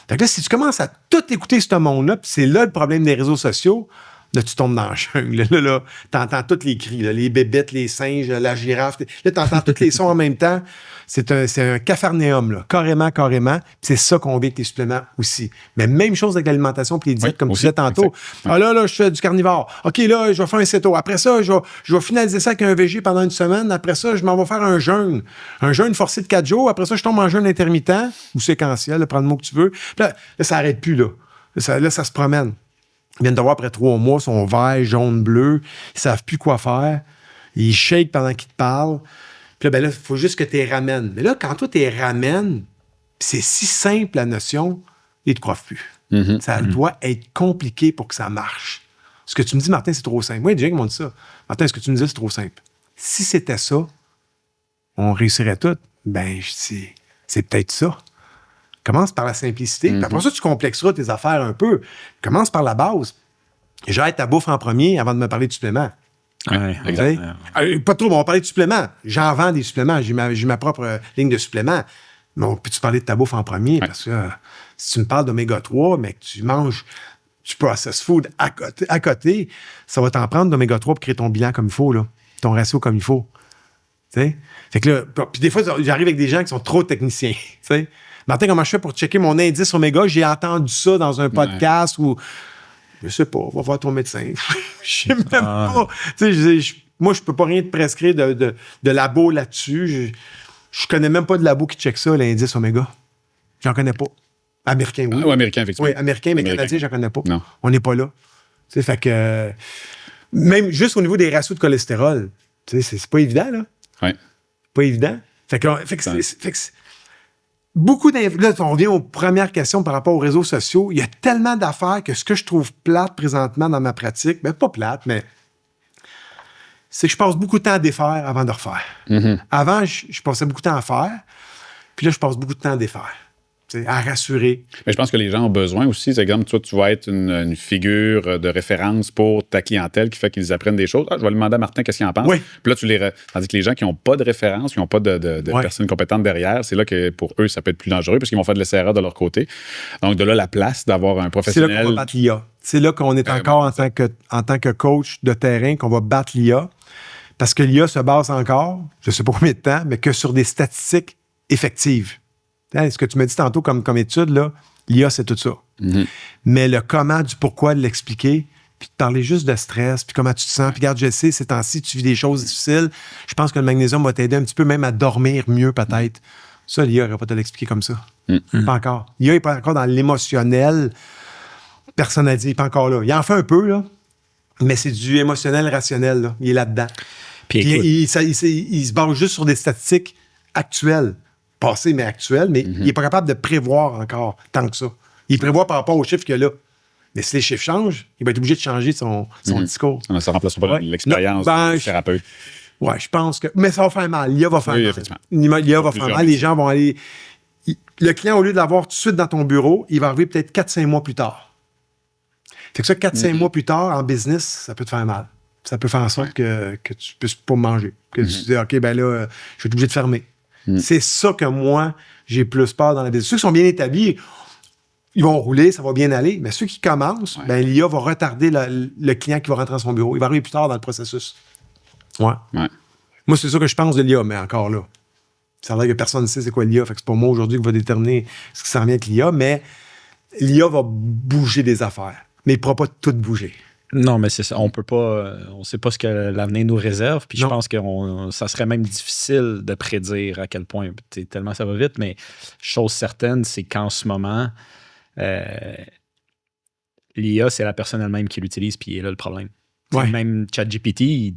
Donc là, si tu commences à tout écouter ce monde-là, puis c'est là le problème des réseaux sociaux, là, tu tombes dans la jungle. Là, t'entends tous les cris, là, les bébêtes, les singes, la girafe. Là, t'entends tous les sons en même temps. C'est un capharnaüm, là, carrément. Puis c'est ça qu'on vit avec les suppléments aussi. Mais même chose avec l'alimentation et les diètes, comme tu disais tantôt. Ah là, je fais du carnivore. OK, là, je vais faire un céto. Après ça, je vais finaliser ça avec un végé pendant une semaine. Après ça, je m'en vais faire un jeûne. Un jeûne forcé de 4 jours. Après ça, je tombe en jeûne intermittent ou séquentiel, là, prends le mot que tu veux. Là, ça n'arrête plus, là. Là, ça se promène. Ils viennent de voir après 3 mois, ils sont verts, jaunes, bleus. Ils savent plus quoi faire. Ils shake pendant qu'ils te parlent. Puis là, il faut juste que tu les ramènes. Mais là, quand toi, tu les ramènes, c'est si simple la notion, ils ne te croient plus. Ça doit être compliqué pour que ça marche. Ce que tu me dis, Martin, c'est trop simple. Moi, il y a des gens qui m'ont dit ça. Martin, ce que tu me dis, c'est trop simple. Si c'était ça, on réussirait tout. Ben, c'est peut-être ça. Commence par la simplicité. Puis après ça, tu complexeras tes affaires un peu. Commence par la base. J'arrête ta bouffe en premier avant de me parler de suppléments. Ouais, exactement. Pas trop, on va parler de suppléments. J'en vends des suppléments. J'ai ma propre ligne de suppléments. Mais on peut-tu parler de ta bouffe en premier? Parce que si tu me parles d'oméga 3, mais que tu manges du processed food à côté, ça va t'en prendre d'oméga 3 pour créer ton bilan comme il faut, là. Ton ratio comme il faut. T'sais? Fait que là, puis des fois, j'arrive avec des gens qui sont trop techniciens. T'sais? Martin, comment je fais pour checker mon indice oméga? J'ai entendu ça dans un podcast ou... Je sais pas, va voir ton médecin. Je sais même pas. Moi, je peux pas rien te prescrire de labo là-dessus. Je connais même pas de labo qui check ça, l'indice oméga. J'en connais pas. Américain, oui. Américain, effectivement. Oui, américain, mais canadien, j'en connais pas. Non. On n'est pas là. Fait que... même juste au niveau des ratios de cholestérol, c'est pas évident, là. Oui. Pas évident. Fait que beaucoup là, on revient aux premières questions par rapport aux réseaux sociaux. Il y a tellement d'affaires que ce que je trouve plate présentement dans ma pratique, ben pas plate, mais c'est que je passe beaucoup de temps à défaire avant de refaire. Avant, je passais beaucoup de temps à faire, puis là, je passe beaucoup de temps à défaire. à rassurer. Mais je pense que les gens ont besoin aussi. Par exemple, toi, tu vas être une figure de référence pour ta clientèle qui fait qu'ils apprennent des choses. Je vais demander à Martin qu'est-ce qu'il en pense. Oui. Puis là, tandis que les gens qui n'ont pas de référence, qui n'ont pas de personnes compétentes derrière, c'est là que pour eux, ça peut être plus dangereux parce qu'ils vont faire de l'essai-erreur de leur côté. Donc, de là, la place d'avoir un professionnel. C'est là qu'on va battre l'IA. C'est là qu'on est encore en tant que coach de terrain qu'on va battre l'IA. Parce que l'IA se base encore, je ne sais pas combien de temps, mais que sur des statistiques effectives. Ce que tu m'as dit tantôt comme étude, là, l'IA, c'est tout ça. Mm-hmm. Mais le comment, du pourquoi de l'expliquer, puis de parler juste de stress, puis comment tu te sens, puis regarde, je sais, ces temps-ci, tu vis des choses difficiles, je pense que le magnésium va t'aider un petit peu même à dormir mieux, peut-être. Ça, l'IA n'aurait pas te l'expliquer comme ça. Pas encore. L'IA n'est pas encore dans l'émotionnel personnalisé, il n'est pas encore là. Il en fait un peu, là, mais c'est du émotionnel rationnel, là. Il est là-dedans. Puis il se base juste sur des statistiques actuelles. Passées, mais actuelles, mais il n'est pas capable de prévoir encore tant que ça. Il prévoit par rapport aux chiffres qu'il y a là. Mais si les chiffres changent, il va être obligé de changer son discours. Ça remplace pas l'expérience du thérapeute. Oui, je pense que... Mais ça va faire mal. L'IA va faire mal. Effectivement. L'IA va faire mal. Les gens vont aller... Le client, au lieu de l'avoir tout de suite dans ton bureau, il va arriver peut-être 4-5 mois plus tard. Fait que ça, 4-5 mois plus tard, en business, ça peut te faire mal. Ça peut faire en sorte que tu ne puisses pas manger. Que tu te dis, OK, ben là, je vais être obligé de fermer. C'est ça que moi, j'ai plus peur dans la business. Ceux qui sont bien établis, ils vont rouler, ça va bien aller. Mais ceux qui commencent, ben, l'IA va retarder le client qui va rentrer dans son bureau. Il va arriver plus tard dans le processus. Ouais. Moi, c'est ça que je pense de l'IA, mais encore là. Ça a l'air que personne ne sait c'est quoi l'IA. Fait que c'est pas moi aujourd'hui qui va déterminer ce qui s'en vient avec l'IA, mais l'IA va bouger des affaires. Mais il ne pourra pas tout bouger. Non, mais c'est ça. On peut pas. On sait pas ce que l'avenir nous réserve. Puis je pense que ça serait même difficile de prédire à quel point. Tellement ça va vite. Mais chose certaine, c'est qu'en ce moment, l'IA, c'est la personne elle-même qui l'utilise. Puis il est là le problème. Même ChatGPT,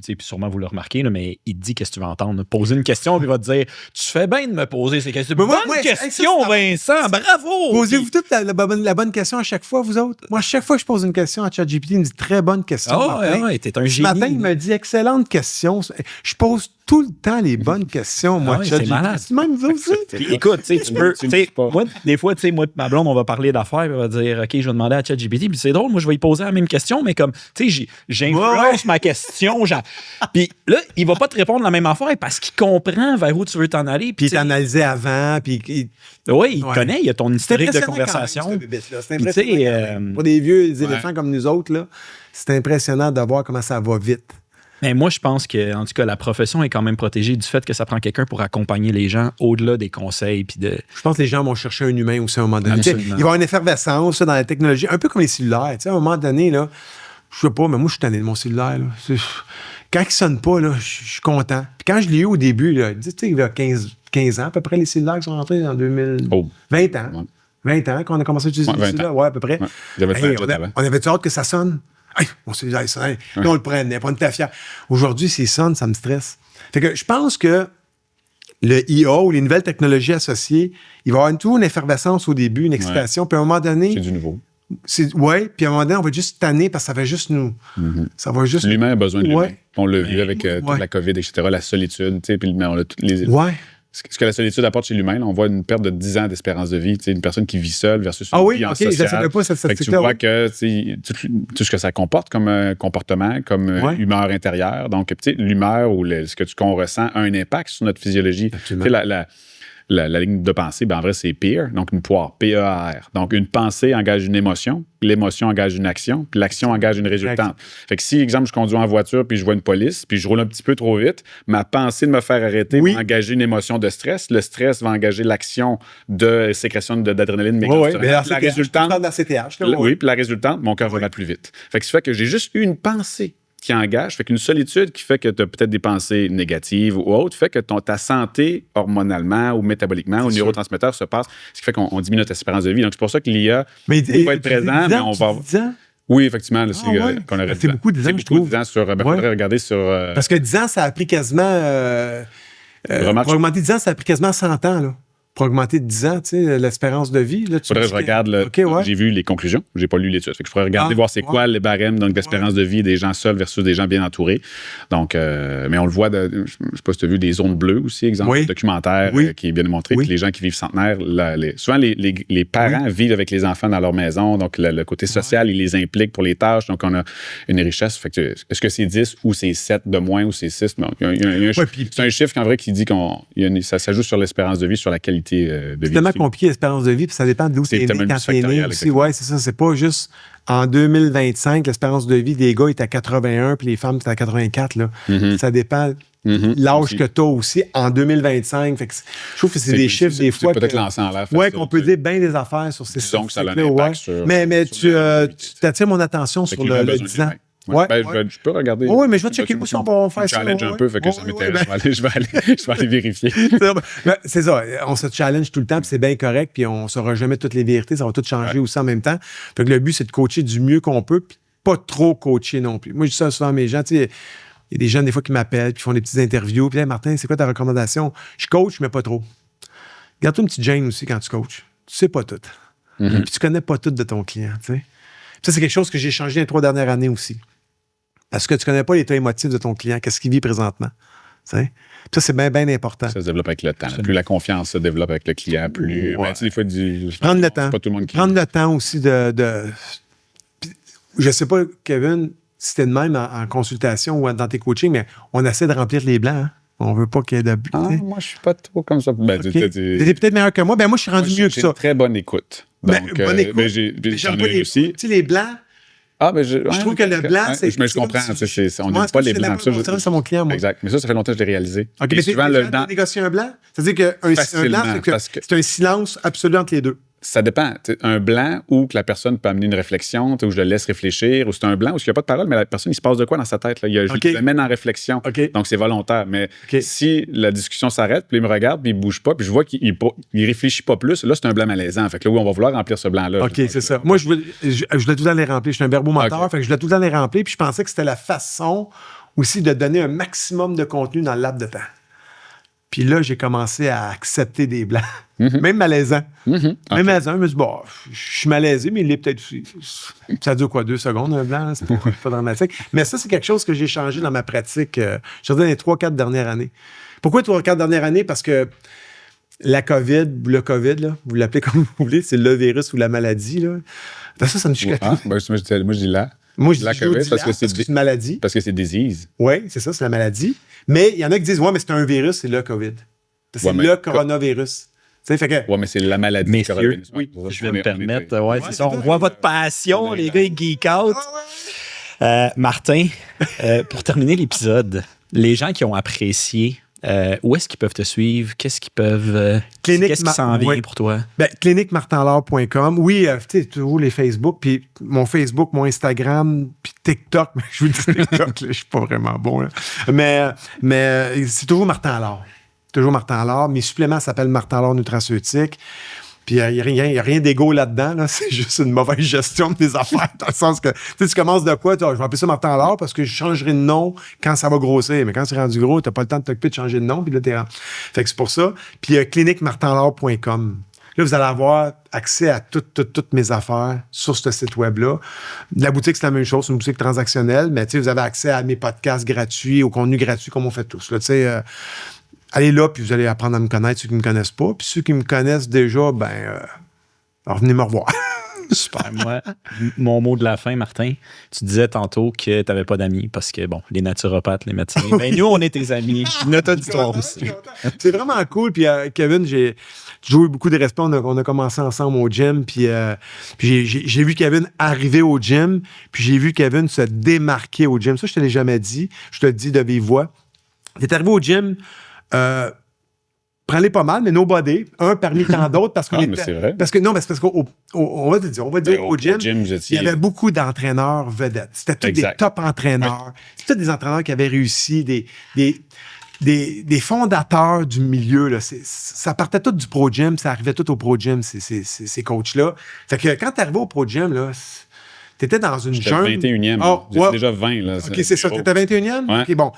puis sûrement vous le remarquez, là, mais il te dit qu'est-ce que tu vas entendre. Poser une question, puis il va te dire tu fais bien de me poser ces questions. Bonne question, Vincent, bravo! Posez-vous toute la bonne question à chaque fois, vous autres. Moi, à chaque fois que je pose une question à ChatGPT, il me dit très bonne question. T'es un génie. Ce matin, il me dit excellente question. Je pose tout le temps les bonnes questions, moi, ChatGPT. C'est malade. Même vous aussi. Puis écoute, tu peux. Moi, des fois, moi, ma blonde, on va parler d'affaires, puis on va dire OK, je vais demander à ChatGPT, puis c'est drôle, moi, je vais lui poser la même question, mais comme, tu sais, j'influence ma question, puis là, il va pas te répondre la même affaire parce qu'il comprend vers où tu veux t'en aller. Puis il t'a analysé avant, puis... il connaît, il a ton historique de conversation. C'est impressionnant. Pour des vieux éléphants comme nous autres, là, c'est impressionnant de voir comment ça va vite. Mais moi, je pense que, en tout cas, la profession est quand même protégée du fait que ça prend quelqu'un pour accompagner les gens au-delà des conseils. Puis Je pense que les gens vont chercher un humain aussi à un moment donné. Il va y avoir une effervescence dans la technologie, un peu comme les cellulaires. À un moment donné, là, je sais pas, mais moi, je suis tanné de mon cellulaire. Là. Quand il ne sonne pas, là, je suis content. Puis quand je l'ai eu au début, là, il y a 15 ans, à peu près, les cellulaires qui sont rentrés en 2000. 20 ans. 20 ans qu'on a commencé à utiliser les cellulaires. Ouais, à peu près. On avait-tu hâte que ça sonne? Hey, mon cellulaire sonne. Là, on le prenait, on était fiers. Aujourd'hui, s'il sonne, ça me stresse. Fait que je pense que le IA ou les nouvelles technologies associées, il va y avoir toujours une effervescence au début, une excitation, puis à un moment donné... C'est du nouveau. Puis à un moment donné, on va juste tanner parce que ça va juste nous... Ça va juste... L'humain a besoin de l'humain. On l'a vu avec toute la COVID, etc., la solitude, tu sais, puis on a toutes les... Ce que la solitude apporte chez l'humain, là, on voit une perte de 10 ans d'espérance de vie. Une personne qui vit seule versus une vie en social. Je ne savais pas cette statistique-là. Tu vois que tout ce que ça comporte comme comportement, comme humeur intérieure. Donc, l'humeur ou ce que qu'on ressent a un impact sur notre physiologie. La ligne de pensée, en vrai, c'est PEAR, donc une poire, P-E-A-R. Donc, une pensée engage une émotion, l'émotion engage une action, puis l'action engage une résultante. Fait que si, exemple, je conduis en voiture, puis je vois une police, puis je roule un petit peu trop vite, ma pensée de me faire arrêter va engager une émotion de stress. Le stress va engager l'action de sécrétion d'adrénaline. La résultante... puis la résultante, mon cœur va battre plus vite. Fait que ça fait que j'ai juste eu une pensée qui engage, fait qu'une solitude qui fait que tu as peut-être des pensées négatives ou autres, fait que ta santé hormonalement ou métaboliquement ou neurotransmetteurs se passe, ce qui fait qu'on diminue notre espérance de vie. Donc, c'est pour ça que l'IA va être présent, mais on va... Oui, effectivement, là, qu'on aurait c'est beaucoup de 10 ans, je trouve. 10 ans sur... faudrait regarder sur... Parce que 10 ans, ça a pris quasiment... pour augmenter 10 ans, ça a pris quasiment 100 ans, là. pour augmenter de 10 ans, tu sais, l'espérance de vie. Là, Faudrait que je regarde, j'ai vu les conclusions, j'ai pas lu l'étude. Fait que je pourrais regarder, voir c'est quoi les barèmes donc d'espérance de vie des gens seuls versus des gens bien entourés. Donc, mais on le voit, je sais pas si tu as vu des zones bleues aussi, exemple, documentaire qui est bien démontré, que les gens qui vivent centenaires, souvent les parents vivent avec les enfants dans leur maison, donc le côté social, ils les impliquent pour les tâches, donc on a une richesse. Fait que, est-ce que c'est 10 ou c'est 7 de moins ou c'est 6? C'est un chiffre en vrai qui dit ça s'ajoute sur l'espérance de vie, sur la qualité de vie. C'est tellement compliqué l'espérance de vie, puis ça dépend d'où tu es né, quand tu es né aussi. Oui, c'est ça. C'est pas juste en 2025, l'espérance de vie des gars est à 81 puis les femmes c'est à 84. Là. Ça dépend l'âge que tu as aussi en 2025. Fait que je trouve que c'est des chiffres des fois. C'est peut-être lancé en l'air. Oui, qu'on peut dire bien des affaires sur ces disons que ça a un impact sur. Mais tu attires mon attention sur le 10 ans. Je peux regarder. Oui, mais je vais checker aussi, on va faire ça. Challenge un peu, fait que ça m'intéresse. Je vais aller vérifier. C'est ça, on se challenge tout le temps, puis c'est bien correct, puis on ne saura jamais toutes les vérités, ça va tout changer aussi en même temps. Fait que le but, c'est de coacher du mieux qu'on peut, puis pas trop coacher non plus. Moi, je dis ça souvent à mes gens, tu sais, il y a des jeunes des fois qui m'appellent, puis font des petites interviews, puis hey, Martin, c'est quoi ta recommandation? Je coach, mais pas trop. Garde-toi une petite gêne aussi quand tu coaches. Tu sais pas tout. Puis tu connais pas tout de ton client, tu sais. Ça, c'est quelque chose que j'ai changé les 3 dernières années aussi. Parce que tu ne connais pas l'état émotif de ton client, qu'est-ce qu'il vit présentement. Ça, c'est bien, bien important. Ça se développe avec le temps. Plus la confiance se développe avec le client, plus. Ouais. Des fois, prendre le temps. Pas tout le monde qui... Prendre le temps aussi de... Je ne sais pas, Kevin, si c'était de même en consultation ou dans tes coachings, mais on essaie de remplir les blancs. Hein? On ne veut pas qu'il y ait de. Moi, je ne suis pas trop comme ça. Tu es peut-être meilleur que moi. Ben, moi, je suis rendu mieux que ça. J'ai une très bonne écoute. Donc, bonne écoute. J'en ai réussi. Tu sais, les blancs. Je trouve que le blanc, c'est. Mais je comprends. On n'aime pas les blancs. C'est mon client, moi. Exact. Mais ça fait longtemps que je l'ai réalisé. OK, mais souvent, le blanc. Négocier un blanc? C'est-à-dire qu'un blanc, c'est un silence absolu entre les deux. Ça dépend. Un blanc où que la personne peut amener une réflexion, où je le laisse réfléchir, ou c'est un blanc où il n'y a pas de parole, mais la personne, il se passe de quoi dans sa tête? Là? Je le mène en réflexion. Donc, c'est volontaire. Mais si la discussion s'arrête, puis il me regarde, puis il ne bouge pas, puis je vois qu'il ne réfléchit pas plus, là, c'est un blanc malaisant. Fait que là, oui, on va vouloir remplir ce blanc-là. OK, c'est ça. Moi, je voulais tout le temps les remplir. Je suis un verbomoteur, fait que je voulais tout le temps les remplir, puis je pensais que c'était la façon aussi de donner un maximum de contenu dans le laps de temps. Puis là, j'ai commencé à accepter des blancs. Même malaisant. Même malaisant. Je me suis dit, bon, je suis malaisé, mais il l'est peut-être aussi. Ça dure quoi, 2 secondes, un blanc? C'est pas dramatique. Mais ça, c'est quelque chose que j'ai changé dans ma pratique, je dirais, dans les 3-4 dernières années. Pourquoi 3-4 dernières années? Parce que la COVID, le COVID, là, vous l'appelez comme vous voulez, c'est le virus ou la maladie. Là. Ben ça me choque. Moi, je dis là. Moi, je dis la COVID parce que c'est une maladie. Parce que c'est disease. Oui, c'est ça, c'est la maladie. Mais il y en a qui disent, ouais, mais c'est un virus, c'est le COVID. C'est le coronavirus. Fait que... Oui, mais c'est la maladie. Messieurs, je vais me permettre. C'est ça. On voit votre passion, les gars, ils geek out. Martin, pour terminer l'épisode, les gens qui ont apprécié, où est-ce qu'ils peuvent te suivre? Qu'est-ce qu'ils peuvent. Qu'est-ce qui s'en vient pour toi? cliniquemartinlaure.com. Oui, tu sais, toujours les Facebook, puis mon Facebook, mon Instagram, puis TikTok. Je vous dis TikTok, je suis pas vraiment bon. Là. Mais c'est toujours Martin Allard. Toujours Martin Allard. Mes suppléments s'appellent Martin Allard Nutraceutique. Puis il n'y a rien d'égo là-dedans. Là. C'est juste une mauvaise gestion de tes affaires. Dans le sens que tu commences de quoi? Je vais appeler ça Martin Allard parce que je changerai de nom quand ça va grossir. Mais quand c'est rendu gros, tu n'as pas le temps de t'occuper de changer de nom. Puis là, fait que c'est pour ça. Puis cliniquemartinlaure.com. Là, vous allez avoir accès à toutes mes affaires sur ce site web-là. La boutique, c'est la même chose. C'est une boutique transactionnelle. Mais vous avez accès à mes podcasts gratuits, au contenu gratuit comme on fait tous. Là, allez là, puis vous allez apprendre à me connaître, ceux qui ne me connaissent pas. Puis ceux qui me connaissent déjà, alors venez me revoir. Super. Moi, mon mot de la fin, Martin, tu disais tantôt que tu n'avais pas d'amis parce que, bon, les naturopathes, les médecins, nous, on est tes amis. Notre auditoire aussi. C'est vraiment cool. Puis Kevin, j'ai toujours eu beaucoup de respect. On a commencé ensemble au gym. Puis j'ai vu Kevin arriver au gym. Puis j'ai vu Kevin se démarquer au gym. Ça, je ne te l'ai jamais dit. Je te le dis de vive voix. Il est arrivé au gym... prends-les pas mal, mais nobody, un parmi tant d'autres, parce qu'on mais c'est vrai. Parce qu'on va te dire, au gym, il y avait beaucoup d'entraîneurs vedettes. C'était tous des top entraîneurs. C'était tous des entraîneurs qui avaient réussi, des fondateurs du milieu. Là. Ça partait tout du pro gym, ça arrivait tout au pro gym, ces coachs-là. Fait que quand tu arrivé au pro gym, là, T'étais dans une J'étais jungle. 21e. Oh, J'étais ouais. déjà 20. Là, OK, c'est ça. T'étais 21e? Ouais. OK, bon.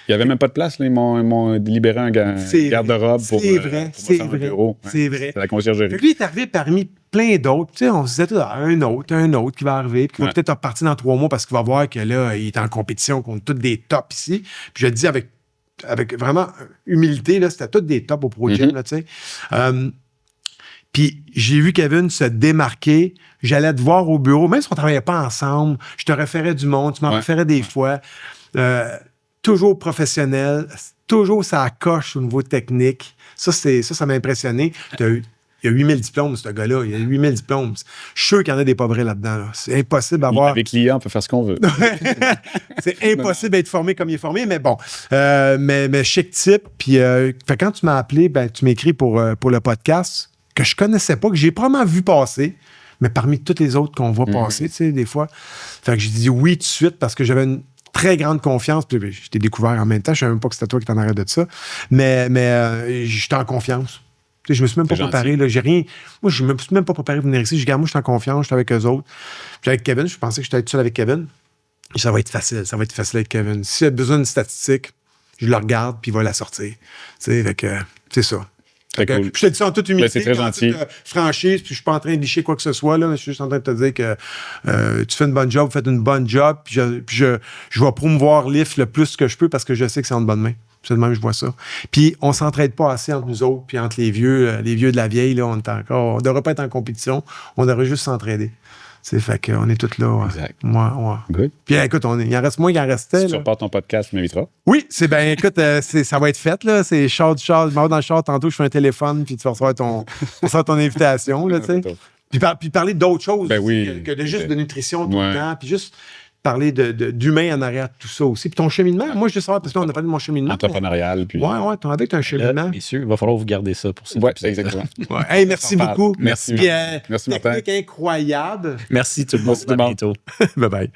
Il n'y avait même pas de place. Là. Ils m'ont libéré un garde-robe pour C'est vrai, pour c'est me faire un vrai. bureau. Ouais. C'est vrai. C'est la conciergerie. Fait que lui, il est arrivé parmi plein d'autres. Tu sais, on se disait, un autre qui va arriver, puis qui va peut-être repartir dans 3 mois parce qu'il va voir que là, il est en compétition contre tous des tops ici. Puis je le dis avec vraiment humilité, là, c'était tous des tops au Pro Gym, là, tu sais. Puis j'ai vu Kevin se démarquer. J'allais te voir au bureau, même si on ne travaillait pas ensemble, je te référais du monde, tu m'en référais des fois. Toujours professionnel, toujours ça coche au niveau technique. Ça m'a impressionné. Il y a 8000 diplômes, ce gars-là. Il y a 8000 diplômes. Je suis sûr qu'il y en a des pas vrais là-dedans. Là. C'est impossible d'avoir... Avec l'IA, on peut faire ce qu'on veut. C'est impossible d'être formé comme il est formé, mais bon. Mais chic type. Puis quand tu m'as appelé, tu m'écris pour le podcast que je connaissais pas, que j'ai probablement vu passer, mais parmi toutes les autres qu'on voit passer, tu sais, des fois. Fait que j'ai dit oui tout de suite parce que j'avais une très grande confiance. Puis je t'ai découvert en même temps. Je savais même pas que c'était toi qui t'en arrêtais de ça. Mais j'étais en confiance. Tu sais, je me suis même pas préparé. Là, j'ai rien. Moi, je me suis même pas préparé pour venir ici. Je dis, moi, je suis en confiance. Je suis avec eux autres. Puis avec Kevin, je pensais que j'étais tout seul avec Kevin. Et ça va être facile. Ça va être facile avec Kevin. S'il a besoin d'une statistique, je le regarde puis il va la sortir. Tu sais, fait que c'est ça. Très cool. Je te dis ça en toute humilité, c'est très gentil. Franchise, puis je suis pas en train de licher quoi que ce soit, là, mais je suis juste en train de te dire que tu fais une bonne job, vous faites une bonne job, puis je vais promouvoir l'IF le plus que je peux parce que je sais que c'est en bonne main. C'est de même que je vois ça. Puis on s'entraide pas assez entre nous autres, puis entre les vieux de la vieille, là, on devrait pas être en compétition, on devrait juste s'entraider. Fait qu'on est tous là. Exact. Ouais. Good. Puis écoute, il en reste moins qu'il en restait. Si tu là. repars ton podcast, tu m'inviteras. Oui, écoute, ça va être fait, là. C'est char. Je m'en vais dans le char tantôt, je fais un téléphone, puis tu vas recevoir ton invitation, là, tu sais. Puis parler d'autres choses que de juste de nutrition tout le temps, puis juste parler d'humain en arrière de tout ça aussi. Puis ton cheminement, moi, je veux savoir, parce que là, on a parlé de mon cheminement. Entrepreneurial. Puis... Ouais, avec un cheminement. Messieurs, il va falloir vous garder ça pour ça. Oui, exactement. Hey, merci beaucoup. Merci. Puis, Merci, Martin. technique incroyable. Merci tout le monde. À bientôt. Bye-bye.